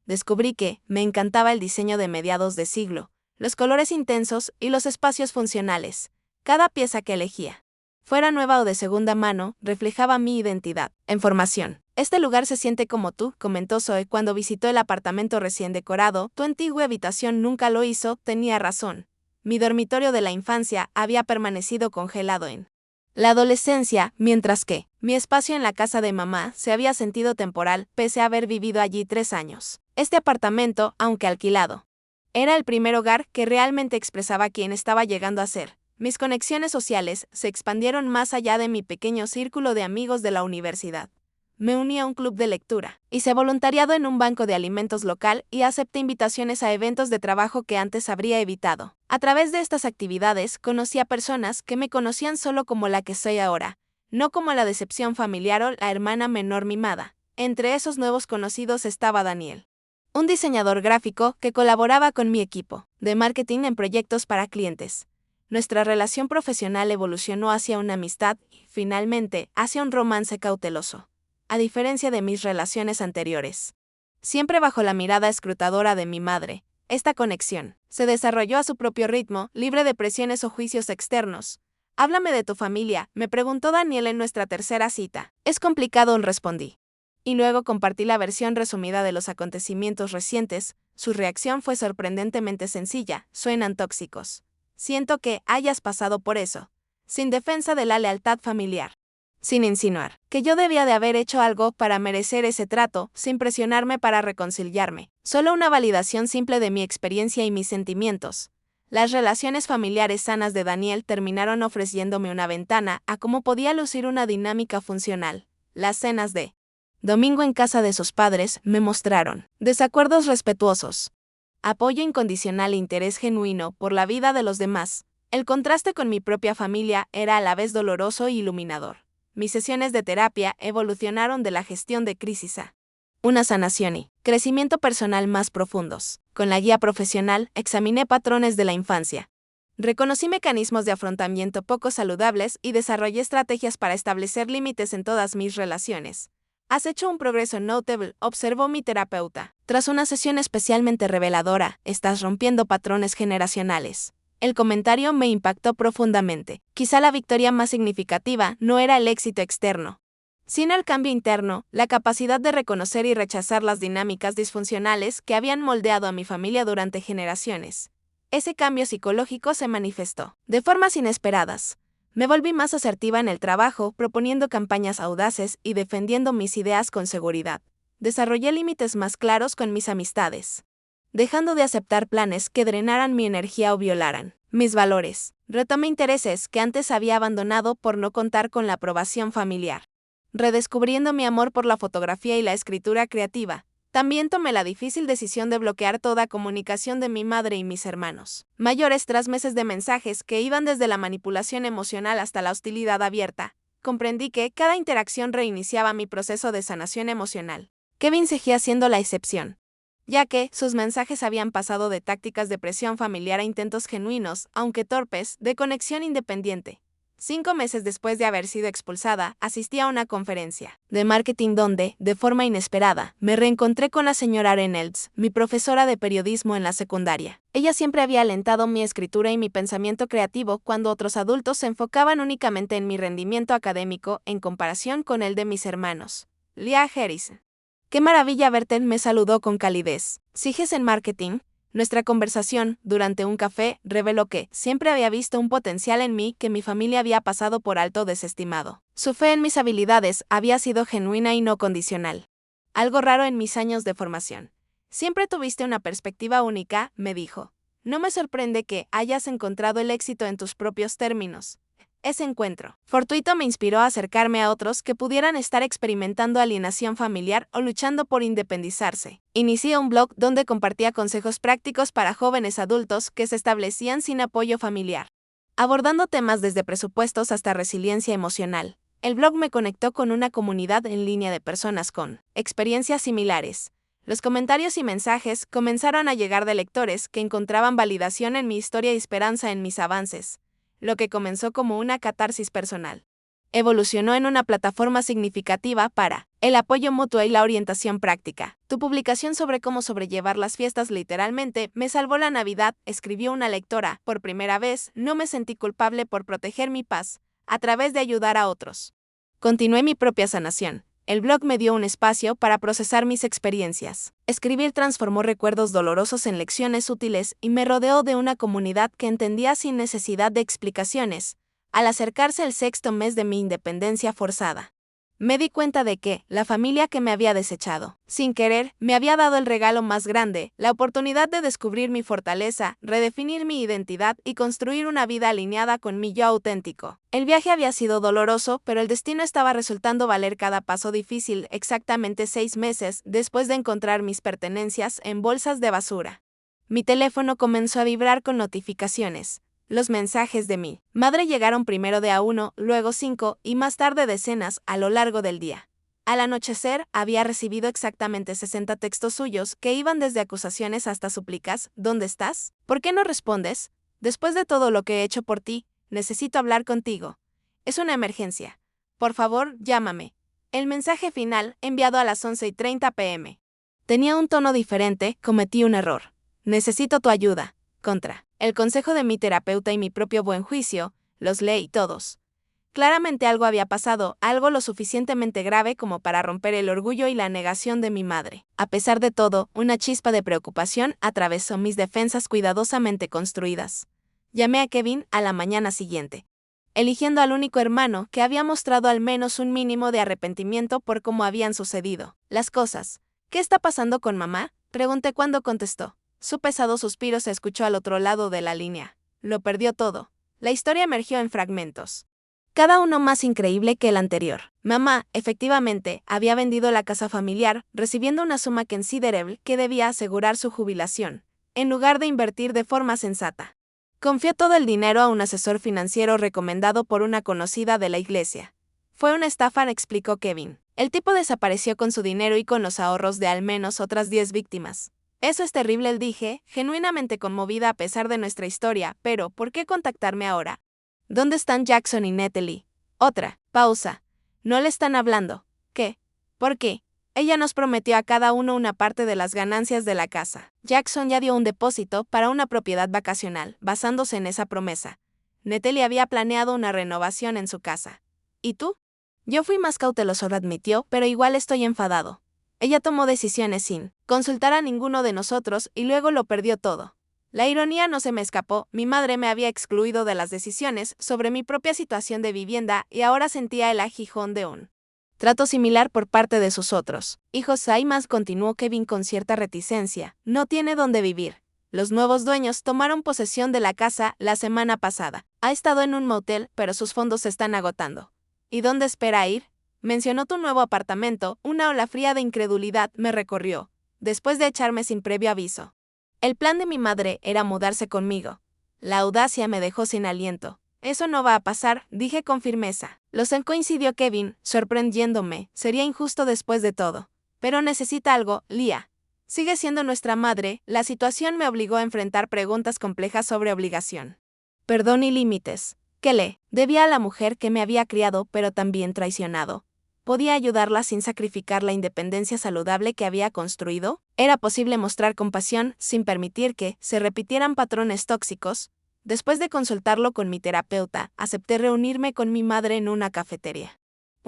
Descubrí que me encantaba el diseño de mediados de siglo, los colores intensos y los espacios funcionales. Cada pieza que elegía, fuera nueva o de segunda mano, reflejaba mi identidad. En formación. Este lugar se siente como tú, comentó Zoe cuando visitó el apartamento recién decorado. Tu antigua habitación nunca lo hizo, tenía razón. Mi dormitorio de la infancia había permanecido congelado en la adolescencia, mientras que mi espacio en la casa de mamá se había sentido temporal, pese a haber vivido allí 3 años. Este apartamento, aunque alquilado, era el primer hogar que realmente expresaba quién estaba llegando a ser. Mis conexiones sociales se expandieron más allá de mi pequeño círculo de amigos de la universidad. Me uní a un club de lectura, hice voluntariado en un banco de alimentos local y acepté invitaciones a eventos de trabajo que antes habría evitado. A través de estas actividades conocí a personas que me conocían solo como la que soy ahora, no como la decepción familiar o la hermana menor mimada. Entre esos nuevos conocidos estaba Daniel, un diseñador gráfico que colaboraba con mi equipo de marketing en proyectos para clientes. Nuestra relación profesional evolucionó hacia una amistad y, finalmente, hacia un romance cauteloso. A diferencia de mis relaciones anteriores, siempre bajo la mirada escrutadora de mi madre, esta conexión se desarrolló a su propio ritmo, libre de presiones o juicios externos. Háblame de tu familia, me preguntó Daniel en nuestra tercera cita. Es complicado, respondí. Y luego compartí la versión resumida de los acontecimientos recientes. Su reacción fue sorprendentemente sencilla: suenan tóxicos. Siento que hayas pasado por eso. Sin defensa de la lealtad familiar. Sin insinuar que yo debía de haber hecho algo para merecer ese trato, sin presionarme para reconciliarme. Solo una validación simple de mi experiencia y mis sentimientos. Las relaciones familiares sanas de Daniel terminaron ofreciéndome una ventana a cómo podía lucir una dinámica funcional. Las cenas de domingo en casa de sus padres me mostraron desacuerdos respetuosos, apoyo incondicional e interés genuino por la vida de los demás. El contraste con mi propia familia era a la vez doloroso e iluminador. Mis sesiones de terapia evolucionaron de la gestión de crisis a una sanación y crecimiento personal más profundos. Con la guía profesional, examiné patrones de la infancia. Reconocí mecanismos de afrontamiento poco saludables y desarrollé estrategias para establecer límites en todas mis relaciones. Has hecho un progreso notable, observó mi terapeuta. Tras una sesión especialmente reveladora, estás rompiendo patrones generacionales. El comentario me impactó profundamente. Quizá la victoria más significativa no era el éxito externo, sino el cambio interno, la capacidad de reconocer y rechazar las dinámicas disfuncionales que habían moldeado a mi familia durante generaciones. Ese cambio psicológico se manifestó de formas inesperadas. Me volví más asertiva en el trabajo, proponiendo campañas audaces y defendiendo mis ideas con seguridad. Desarrollé límites más claros con mis amistades, dejando de aceptar planes que drenaran mi energía o violaran mis valores. Retomé intereses que antes había abandonado por no contar con la aprobación familiar. Redescubriendo mi amor por la fotografía y la escritura creativa, también tomé la difícil decisión de bloquear toda comunicación de mi madre y mis hermanos mayores tras meses de mensajes que iban desde la manipulación emocional hasta la hostilidad abierta. Comprendí que cada interacción reiniciaba mi proceso de sanación emocional. Kevin seguía siendo la excepción, ya que sus mensajes habían pasado de tácticas de presión familiar a intentos genuinos, aunque torpes, de conexión independiente. 5 meses después de haber sido expulsada, asistí a una conferencia de marketing donde, de forma inesperada, me reencontré con la señora Reynolds, mi profesora de periodismo en la secundaria. Ella siempre había alentado mi escritura y mi pensamiento creativo cuando otros adultos se enfocaban únicamente en mi rendimiento académico en comparación con el de mis hermanos. Leah Harrison. Qué maravilla verte, me saludó con calidez. ¿Sigues en marketing? Nuestra conversación, durante un café, reveló que siempre había visto un potencial en mí que mi familia había pasado por alto desestimado. Su fe en mis habilidades había sido genuina y no condicional. Algo raro en mis años de formación. Siempre tuviste una perspectiva única, me dijo. No me sorprende que hayas encontrado el éxito en tus propios términos. Ese encuentro fortuito me inspiró a acercarme a otros que pudieran estar experimentando alienación familiar o luchando por independizarse. Inicié un blog donde compartía consejos prácticos para jóvenes adultos que se establecían sin apoyo familiar, abordando temas desde presupuestos hasta resiliencia emocional. El blog me conectó con una comunidad en línea de personas con experiencias similares. Los comentarios y mensajes comenzaron a llegar de lectores que encontraban validación en mi historia y esperanza en mis avances. Lo que comenzó como una catarsis personal evolucionó en una plataforma significativa para el apoyo mutuo y la orientación práctica. Tu publicación sobre cómo sobrellevar las fiestas literalmente me salvó la Navidad, escribió una lectora. Por primera vez, no me sentí culpable por proteger mi paz, a través de ayudar a otros. Continué mi propia sanación. El blog me dio un espacio para procesar mis experiencias. Escribir transformó recuerdos dolorosos en lecciones útiles y me rodeó de una comunidad que entendía sin necesidad de explicaciones. Al acercarse el sexto mes de mi independencia forzada, me di cuenta de que la familia que me había desechado, sin querer, me había dado el regalo más grande, la oportunidad de descubrir mi fortaleza, redefinir mi identidad y construir una vida alineada con mi yo auténtico. El viaje había sido doloroso, pero el destino estaba resultando valer cada paso difícil. Exactamente 6 meses después de encontrar mis pertenencias en bolsas de basura, mi teléfono comenzó a vibrar con notificaciones. Los mensajes de mi madre llegaron primero de a uno, luego 5 y más tarde decenas a lo largo del día. Al anochecer, había recibido exactamente 60 textos suyos que iban desde acusaciones hasta súplicas. ¿Dónde estás? ¿Por qué no respondes? Después de todo lo que he hecho por ti, necesito hablar contigo. Es una emergencia. Por favor, llámame. El mensaje final, enviado a las 11:30 p.m. Tenía un tono diferente. Cometí un error. Necesito tu ayuda. Contra el consejo de mi terapeuta y mi propio buen juicio, los leí todos. Claramente algo había pasado, algo lo suficientemente grave como para romper el orgullo y la negación de mi madre. A pesar de todo, una chispa de preocupación atravesó mis defensas cuidadosamente construidas. Llamé a Kevin a la mañana siguiente, eligiendo al único hermano que había mostrado al menos un mínimo de arrepentimiento por cómo habían sucedido las cosas. ¿Qué está pasando con mamá?, pregunté cuando contestó. Su pesado suspiro se escuchó al otro lado de la línea. Lo perdió todo. La historia emergió en fragmentos, cada uno más increíble que el anterior. Mamá, efectivamente, había vendido la casa familiar, recibiendo una suma considerable que debía asegurar su jubilación, en lugar de invertir de forma sensata. Confió todo el dinero a un asesor financiero recomendado por una conocida de la iglesia. Fue una estafa, explicó Kevin. El tipo desapareció con su dinero y con los ahorros de al menos otras 10 víctimas. Eso es terrible, dije, genuinamente conmovida a pesar de nuestra historia, pero ¿por qué contactarme ahora? ¿Dónde están Jackson y Natalie? Otra pausa. ¿No le están hablando? ¿Qué? ¿Por qué? Ella nos prometió a cada uno una parte de las ganancias de la casa. Jackson ya dio un depósito para una propiedad vacacional, basándose en esa promesa. Natalie había planeado una renovación en su casa. ¿Y tú? Yo fui más cauteloso, admitió, pero igual estoy enfadado. Ella tomó decisiones sin consultar a ninguno de nosotros y luego lo perdió todo. La ironía no se me escapó, mi madre me había excluido de las decisiones sobre mi propia situación de vivienda y ahora sentía el aguijón de un trato similar por parte de sus otros hijos. Saimas, continuó Kevin con cierta reticencia, no tiene dónde vivir. Los nuevos dueños tomaron posesión de la casa la semana pasada. Ha estado en un motel, pero sus fondos se están agotando. ¿Y dónde espera ir? Mencionó tu nuevo apartamento. Una ola fría de incredulidad me recorrió, después de echarme sin previo aviso. El plan de mi madre era mudarse conmigo. La audacia me dejó sin aliento. Eso no va a pasar, dije con firmeza. Lo sé, coincidió Kevin, sorprendiéndome. Sería injusto después de todo. Pero necesita algo, Leah. Sigue siendo nuestra madre. La situación me obligó a enfrentar preguntas complejas sobre obligación, perdón y límites. ¿Qué le debía a la mujer que me había criado pero también traicionado? ¿Podía ayudarla sin sacrificar la independencia saludable que había construido? ¿Era posible mostrar compasión sin permitir que se repitieran patrones tóxicos? Después de consultarlo con mi terapeuta, acepté reunirme con mi madre en una cafetería.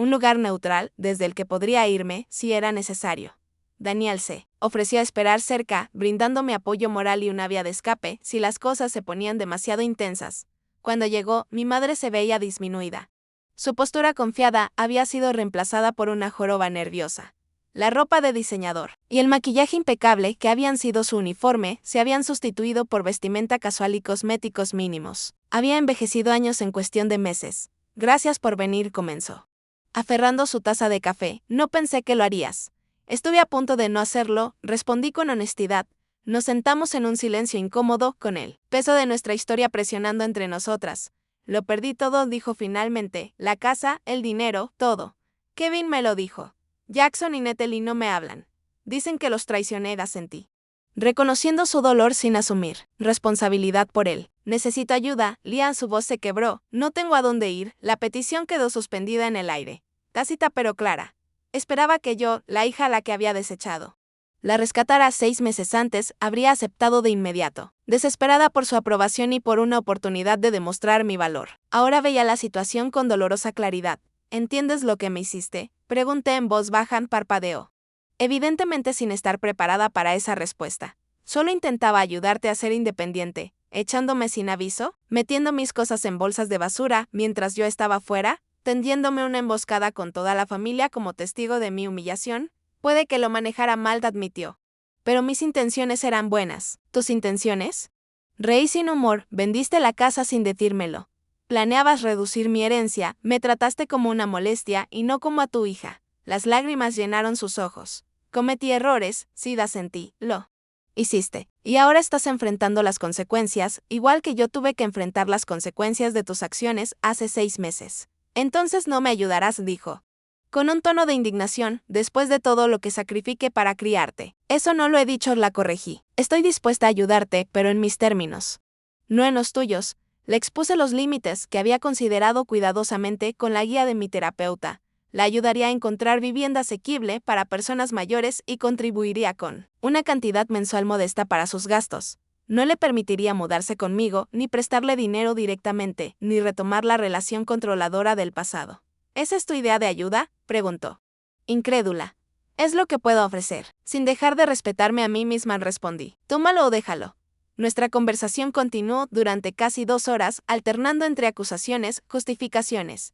un lugar neutral desde el que podría irme si era necesario. Daniel se ofreció a esperar cerca, brindándome apoyo moral y una vía de escape si las cosas se ponían demasiado intensas. Cuando llegó, mi madre se veía disminuida. Su postura confiada había sido reemplazada por una joroba nerviosa. La ropa de diseñador y el maquillaje impecable que habían sido su uniforme se habían sustituido por vestimenta casual y cosméticos mínimos. Había envejecido años en cuestión de meses. Gracias por venir, comenzó. Aferrando su taza de café, no pensé que lo harías. Estuve a punto de no hacerlo, respondí con honestidad. Nos sentamos en un silencio incómodo, con el peso de nuestra historia presionando entre nosotras. Lo perdí todo, dijo finalmente, la casa, el dinero, todo. Kevin me lo dijo. Jackson y Natalie no me hablan. Dicen que los traicioné, asentí. Reconociendo su dolor sin asumir responsabilidad por él. Necesito ayuda, Liam, su voz se quebró. No tengo a dónde ir, la petición quedó suspendida en el aire. Tácita pero clara. Esperaba que yo, la hija a la que había desechado, la rescatara 6 meses antes, habría aceptado de inmediato, desesperada por su aprobación y por una oportunidad de demostrar mi valor. Ahora veía la situación con dolorosa claridad. ¿Entiendes lo que me hiciste?, pregunté en voz baja, parpadeó. Evidentemente sin estar preparada para esa respuesta. Solo intentaba ayudarte a ser independiente, echándome sin aviso, metiendo mis cosas en bolsas de basura mientras yo estaba fuera, tendiéndome una emboscada con toda la familia como testigo de mi humillación. Puede que lo manejara mal, admitió. Pero mis intenciones eran buenas. ¿Tus intenciones? Reí sin humor, vendiste la casa sin decírmelo. Planeabas reducir mi herencia, me trataste como una molestia y no como a tu hija. Las lágrimas llenaron sus ojos. Cometí errores, sí, asentí, lo hiciste. Y ahora estás enfrentando las consecuencias, igual que yo tuve que enfrentar las consecuencias de tus acciones hace 6 meses. Entonces no me ayudarás, dijo. Con un tono de indignación, después de todo lo que sacrifiqué para criarte. Eso no lo he dicho, la corregí. Estoy dispuesta a ayudarte, pero en mis términos. No en los tuyos. Le expuse los límites que había considerado cuidadosamente con la guía de mi terapeuta. La ayudaría a encontrar vivienda asequible para personas mayores y contribuiría con una cantidad mensual modesta para sus gastos. No le permitiría mudarse conmigo, ni prestarle dinero directamente, ni retomar la relación controladora del pasado. ¿Esa es tu idea de ayuda?, preguntó. Incrédula. Es lo que puedo ofrecer. Sin dejar de respetarme a mí misma, respondí. Tómalo o déjalo. Nuestra conversación continuó durante casi 2 horas, alternando entre acusaciones, justificaciones,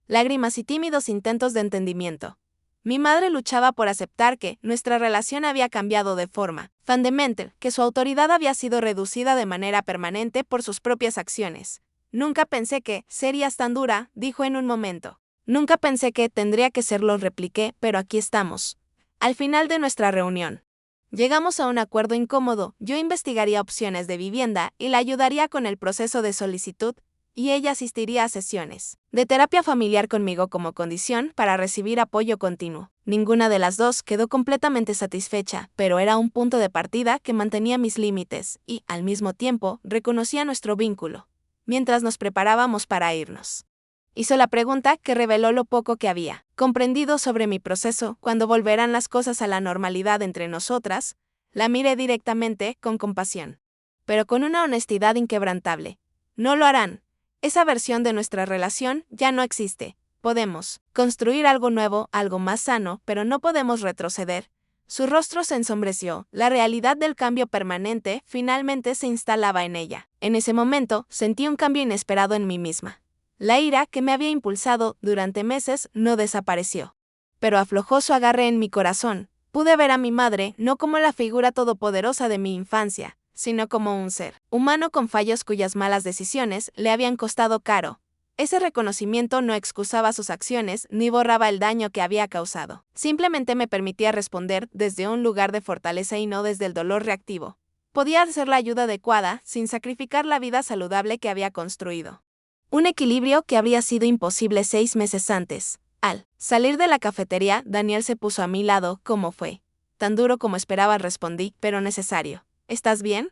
lágrimas y tímidos intentos de entendimiento. Mi madre luchaba por aceptar que nuestra relación había cambiado de forma fundamental, que su autoridad había sido reducida de manera permanente por sus propias acciones. Nunca pensé que serías tan dura, dijo en un momento. Nunca pensé que tendría que serlo, repliqué, pero aquí estamos. Al final de nuestra reunión, llegamos a un acuerdo incómodo. Yo investigaría opciones de vivienda y la ayudaría con el proceso de solicitud, y ella asistiría a sesiones de terapia familiar conmigo como condición para recibir apoyo continuo. Ninguna de las dos quedó completamente satisfecha, pero era un punto de partida que mantenía mis límites y, al mismo tiempo, reconocía nuestro vínculo. Mientras nos preparábamos para irnos, hizo la pregunta que reveló lo poco que había comprendido sobre mi proceso. ¿Cuándo volverán las cosas a la normalidad entre nosotras? La miré directamente, con compasión, pero con una honestidad inquebrantable. No lo harán. Esa versión de nuestra relación ya no existe. Podemos construir algo nuevo, algo más sano, pero no podemos retroceder. Su rostro se ensombreció. La realidad del cambio permanente finalmente se instalaba en ella. En ese momento, sentí un cambio inesperado en mí misma. La ira que me había impulsado durante meses no desapareció, pero aflojó su agarre en mi corazón. Pude ver a mi madre no como la figura todopoderosa de mi infancia, sino como un ser humano con fallos cuyas malas decisiones le habían costado caro. Ese reconocimiento no excusaba sus acciones ni borraba el daño que había causado. Simplemente me permitía responder desde un lugar de fortaleza y no desde el dolor reactivo. Podía hacer la ayuda adecuada sin sacrificar la vida saludable que había construido. Un equilibrio que habría sido imposible 6 meses antes. Al salir de la cafetería, Daniel se puso a mi lado. ¿Cómo fue? Tan duro como esperaba, respondí, pero necesario. ¿Estás bien?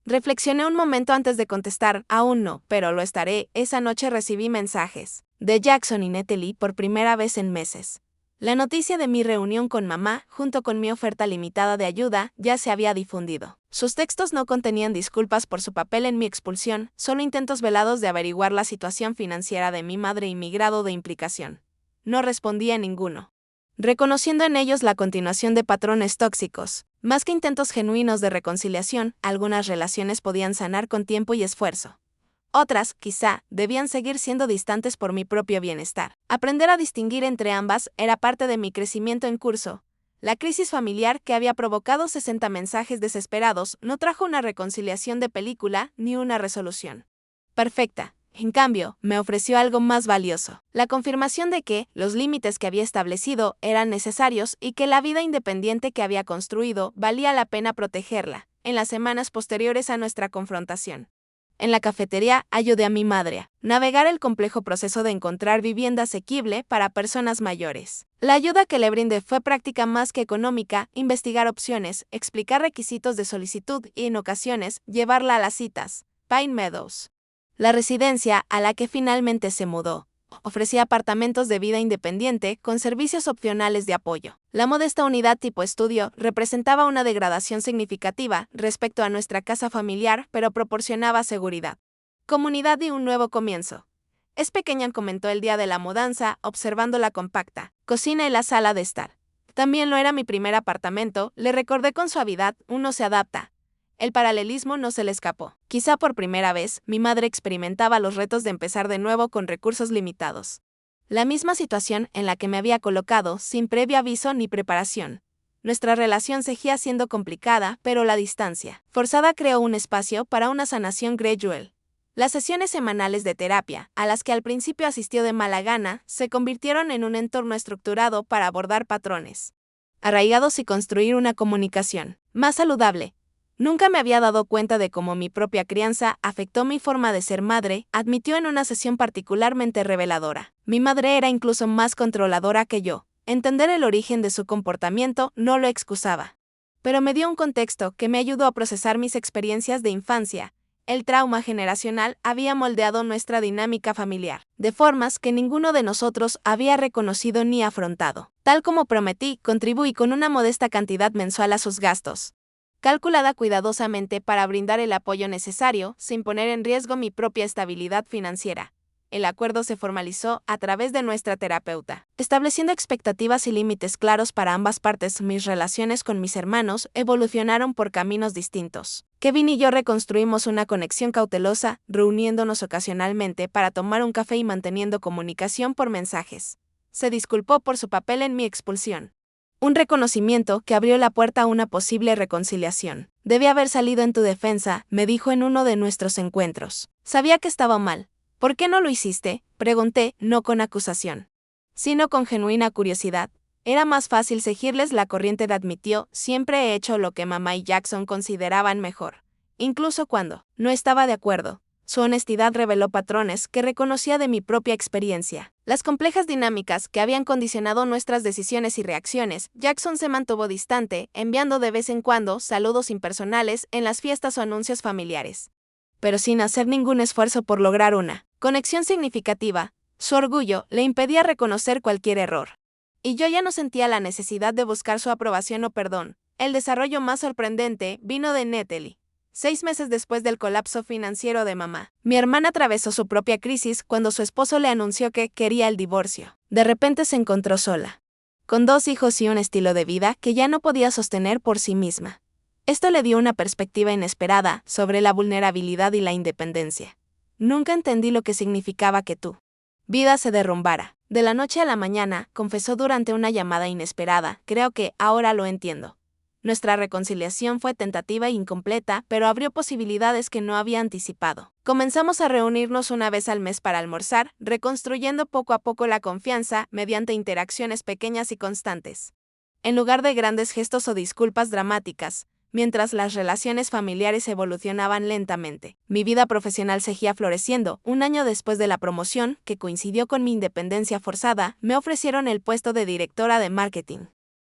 Reflexioné un momento antes de contestar. Aún no, pero lo estaré. Esa noche recibí mensajes de Jackson y Natalie por primera vez en meses. La noticia de mi reunión con mamá, junto con mi oferta limitada de ayuda, ya se había difundido. Sus textos no contenían disculpas por su papel en mi expulsión, solo intentos velados de averiguar la situación financiera de mi madre y mi grado de implicación. no respondí a ninguno, reconociendo en ellos la continuación de patrones tóxicos. Más que intentos genuinos de reconciliación, algunas relaciones podían sanar con tiempo y esfuerzo. Otras, quizá, debían seguir siendo distantes por mi propio bienestar. Aprender a distinguir entre ambas era parte de mi crecimiento en curso. La crisis familiar que había provocado 60 mensajes desesperados no trajo una reconciliación de película ni una resolución perfecta. En cambio, me ofreció algo más valioso: la confirmación de que los límites que había establecido eran necesarios y que la vida independiente que había construido valía la pena protegerla. En las semanas posteriores a nuestra confrontación, en la cafetería ayudé a mi madre a navegar el complejo proceso de encontrar vivienda asequible para personas mayores. La ayuda que le brindé fue práctica más que económica: investigar opciones, explicar requisitos de solicitud y, en ocasiones, llevarla a las citas. Pine Meadows, la residencia a la que finalmente se mudó, ofrecía apartamentos de vida independiente con servicios opcionales de apoyo. La modesta unidad tipo estudio representaba una degradación significativa respecto a nuestra casa familiar, pero proporcionaba seguridad, comunidad y un nuevo comienzo. Es pequeña, comentó el día de la mudanza, observando la compacta cocina y la sala de estar. También lo era mi primer apartamento, le recordé con suavidad. Uno se adapta. El paralelismo no se le escapó. Quizá por primera vez, mi madre experimentaba los retos de empezar de nuevo con recursos limitados. La misma situación en la que me había colocado, sin previo aviso ni preparación. Nuestra relación seguía siendo complicada, pero la distancia forzada creó un espacio para una sanación gradual. Las sesiones semanales de terapia, a las que al principio asistió de mala gana, se convirtieron en un entorno estructurado para abordar patrones arraigados y construir una comunicación más saludable. Nunca me había dado cuenta de cómo mi propia crianza afectó mi forma de ser madre, admitió en una sesión particularmente reveladora. Mi madre era incluso más controladora que yo. Entender el origen de su comportamiento no lo excusaba, pero me dio un contexto que me ayudó a procesar mis experiencias de infancia. El trauma generacional había moldeado nuestra dinámica familiar, de formas que ninguno de nosotros había reconocido ni afrontado. Tal como prometí, contribuí con una modesta cantidad mensual a sus gastos, calculada cuidadosamente para brindar el apoyo necesario, sin poner en riesgo mi propia estabilidad financiera. El acuerdo se formalizó a través de nuestra terapeuta, estableciendo expectativas y límites claros para ambas partes. Mis relaciones con mis hermanos evolucionaron por caminos distintos. Kevin y yo reconstruimos una conexión cautelosa, reuniéndonos ocasionalmente para tomar un café y manteniendo comunicación por mensajes. Se disculpó por su papel en mi expulsión. Un reconocimiento que abrió la puerta a una posible reconciliación. Debí haber salido en tu defensa, me dijo en uno de nuestros encuentros. Sabía que estaba mal. ¿Por qué no lo hiciste?, pregunté, no con acusación, sino con genuina curiosidad. Era más fácil seguirles la corriente, admitió. Siempre he hecho lo que mamá y Jackson consideraban mejor, incluso cuando no estaba de acuerdo. Su honestidad reveló patrones que reconocía de mi propia experiencia. Las complejas dinámicas que habían condicionado nuestras decisiones y reacciones. Jackson se mantuvo distante, enviando de vez en cuando saludos impersonales en las fiestas o anuncios familiares, pero sin hacer ningún esfuerzo por lograr una conexión significativa. Su orgullo le impedía reconocer cualquier error, y yo ya no sentía la necesidad de buscar su aprobación o perdón. El desarrollo más sorprendente vino de Natalie. 6 meses después del colapso financiero de mamá, mi hermana atravesó su propia crisis cuando su esposo le anunció que quería el divorcio. De repente se encontró sola, con 2 hijos y un estilo de vida que ya no podía sostener por sí misma. Esto le dio una perspectiva inesperada sobre la vulnerabilidad y la independencia. Nunca entendí lo que significaba que tu vida se derrumbara de la noche a la mañana, confesó durante una llamada inesperada. Creo que ahora lo entiendo. Nuestra reconciliación fue tentativa e incompleta, pero abrió posibilidades que no había anticipado. Comenzamos a reunirnos una vez al mes para almorzar, reconstruyendo poco a poco la confianza mediante interacciones pequeñas y constantes, en lugar de grandes gestos o disculpas dramáticas. Mientras las relaciones familiares evolucionaban lentamente, mi vida profesional seguía floreciendo. Un año después de la promoción, que coincidió con mi independencia forzada, me ofrecieron el puesto de directora de marketing,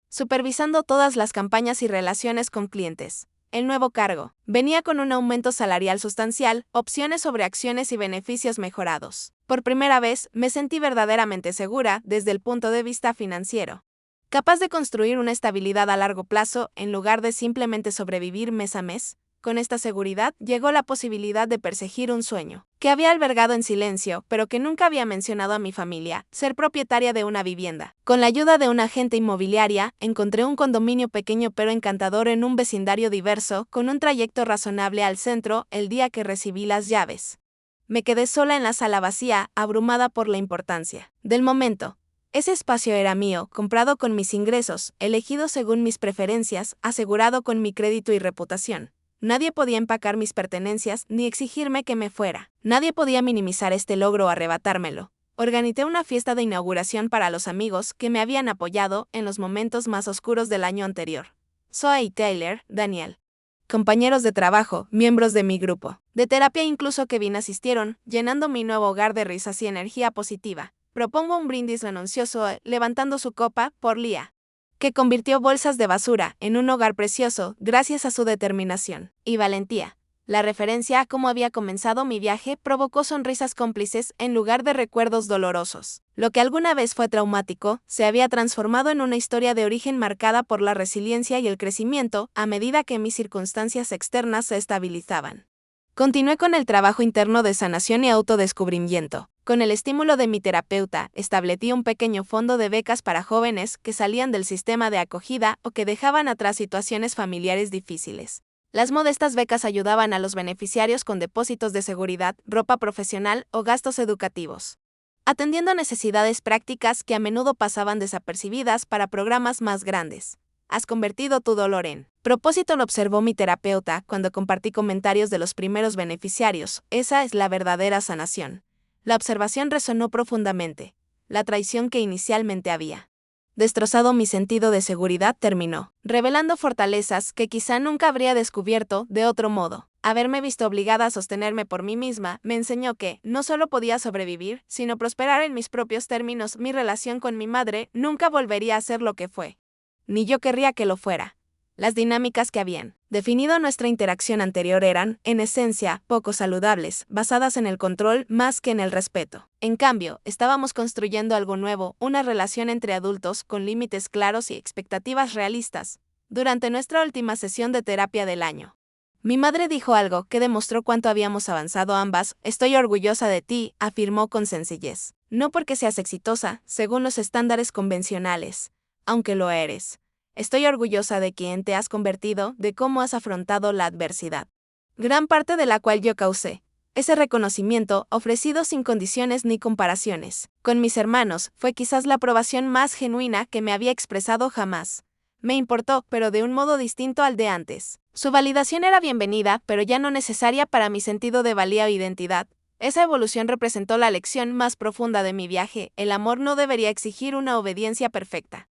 supervisando todas las campañas y relaciones con clientes. El nuevo cargo venía con un aumento salarial sustancial, opciones sobre acciones y beneficios mejorados. Por primera vez, me sentí verdaderamente segura desde el punto de vista financiero, capaz de construir una estabilidad a largo plazo en lugar de simplemente sobrevivir mes a mes. con esta seguridad llegó la posibilidad de perseguir un sueño, que había albergado en silencio, pero que nunca había mencionado a mi familia, ser propietaria de una vivienda. Con la ayuda de una agente inmobiliaria, encontré un condominio pequeño pero encantador en un vecindario diverso, con un trayecto razonable al centro, el día que recibí las llaves. Me quedé sola en la sala vacía, abrumada por la importancia del momento. Ese espacio era mío, comprado con mis ingresos, elegido según mis preferencias, asegurado con mi crédito y reputación. Nadie podía empacar mis pertenencias ni exigirme que me fuera. Nadie podía minimizar este logro o arrebatármelo. Organicé una fiesta de inauguración para los amigos que me habían apoyado en los momentos más oscuros del año anterior. Zoe, Taylor, Daniel. Compañeros de trabajo, miembros de mi grupo de terapia incluso Kevin asistieron, llenando mi nuevo hogar de risas y energía positiva. Propongo un brindis renuncioso, levantando su copa, por Lia, que convirtió bolsas de basura en un hogar precioso gracias a su determinación y valentía. La referencia a cómo había comenzado mi viaje provocó sonrisas cómplices en lugar de recuerdos dolorosos. Lo que alguna vez fue traumático se había transformado en una historia de origen marcada por la resiliencia y el crecimiento a medida que mis circunstancias externas se estabilizaban. Continué con el trabajo interno de sanación y autodescubrimiento. Con el estímulo de mi terapeuta, establecí un pequeño fondo de becas para jóvenes que salían del sistema de acogida o que dejaban atrás situaciones familiares difíciles. Las modestas becas ayudaban a los beneficiarios con depósitos de seguridad, ropa profesional o gastos educativos, atendiendo necesidades prácticas que a menudo pasaban desapercibidas para programas más grandes. Has convertido tu dolor en propósito, lo observó mi terapeuta cuando compartí comentarios de los primeros beneficiarios. Esa es la verdadera sanación. La observación resonó profundamente. La traición que inicialmente había destrozado mi sentido de seguridad terminó, revelando fortalezas que quizá nunca habría descubierto de otro modo. Haberme visto obligada a sostenerme por mí misma me enseñó que no solo podía sobrevivir, sino prosperar en mis propios términos. Mi relación con mi madre nunca volvería a ser lo que fue. Ni yo querría que lo fuera. Las dinámicas que habían definido nuestra interacción anterior eran, en esencia, poco saludables, basadas en el control más que en el respeto. En cambio, estábamos construyendo algo nuevo, una relación entre adultos con límites claros y expectativas realistas. Durante nuestra última sesión de terapia del año, mi madre dijo algo que demostró cuánto habíamos avanzado ambas. Estoy orgullosa de ti, afirmó con sencillez. No porque seas exitosa, según los estándares convencionales, aunque lo eres. Estoy orgullosa de quién te has convertido, de cómo has afrontado la adversidad, gran parte de la cual yo causé. Ese reconocimiento, ofrecido sin condiciones ni comparaciones, con mis hermanos, fue quizás la aprobación más genuina que me había expresado jamás. Me importó, pero de un modo distinto al de antes. Su validación era bienvenida, pero ya no necesaria para mi sentido de valía o identidad. Esa evolución representó la lección más profunda de mi viaje. El amor no debería exigir una obediencia perfecta.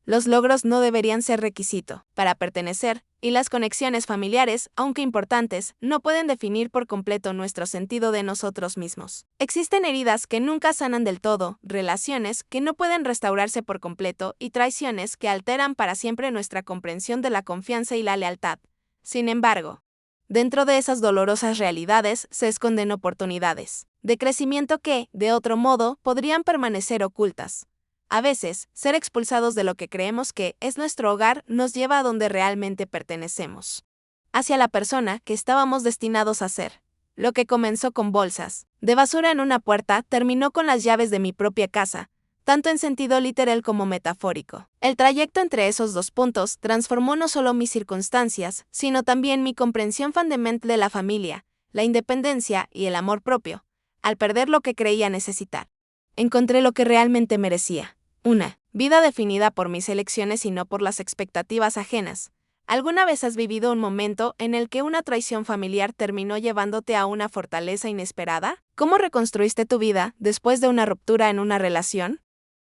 Los logros no deberían ser requisito para pertenecer, y las conexiones familiares, aunque importantes, no pueden definir por completo nuestro sentido de nosotros mismos. Existen heridas que nunca sanan del todo, relaciones que no pueden restaurarse por completo y traiciones que alteran para siempre nuestra comprensión de la confianza y la lealtad. Sin embargo, dentro de esas dolorosas realidades se esconden oportunidades de crecimiento que, de otro modo, podrían permanecer ocultas. A veces, ser expulsados de lo que creemos que es nuestro hogar nos lleva a donde realmente pertenecemos. Hacia la persona que estábamos destinados a ser. Lo que comenzó con bolsas de basura en una puerta terminó con las llaves de mi propia casa, tanto en sentido literal como metafórico. El trayecto entre esos dos puntos transformó no solo mis circunstancias, sino también mi comprensión fundamental de la familia, la independencia y el amor propio. Al perder lo que creía necesitar, encontré lo que realmente merecía. Una vida definida por mis elecciones y no por las expectativas ajenas. ¿Alguna vez has vivido un momento en el que una traición familiar terminó llevándote a una fortaleza inesperada? ¿Cómo reconstruiste tu vida después de una ruptura en una relación?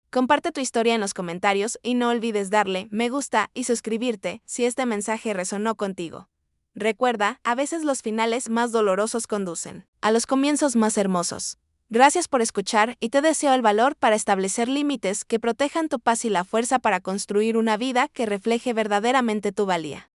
Comparte tu historia en los comentarios y no olvides darle me gusta y suscribirte si este mensaje resonó contigo. Recuerda, a veces los finales más dolorosos conducen a los comienzos más hermosos. Gracias por escuchar y te deseo el valor para establecer límites que protejan tu paz y la fuerza para construir una vida que refleje verdaderamente tu valía.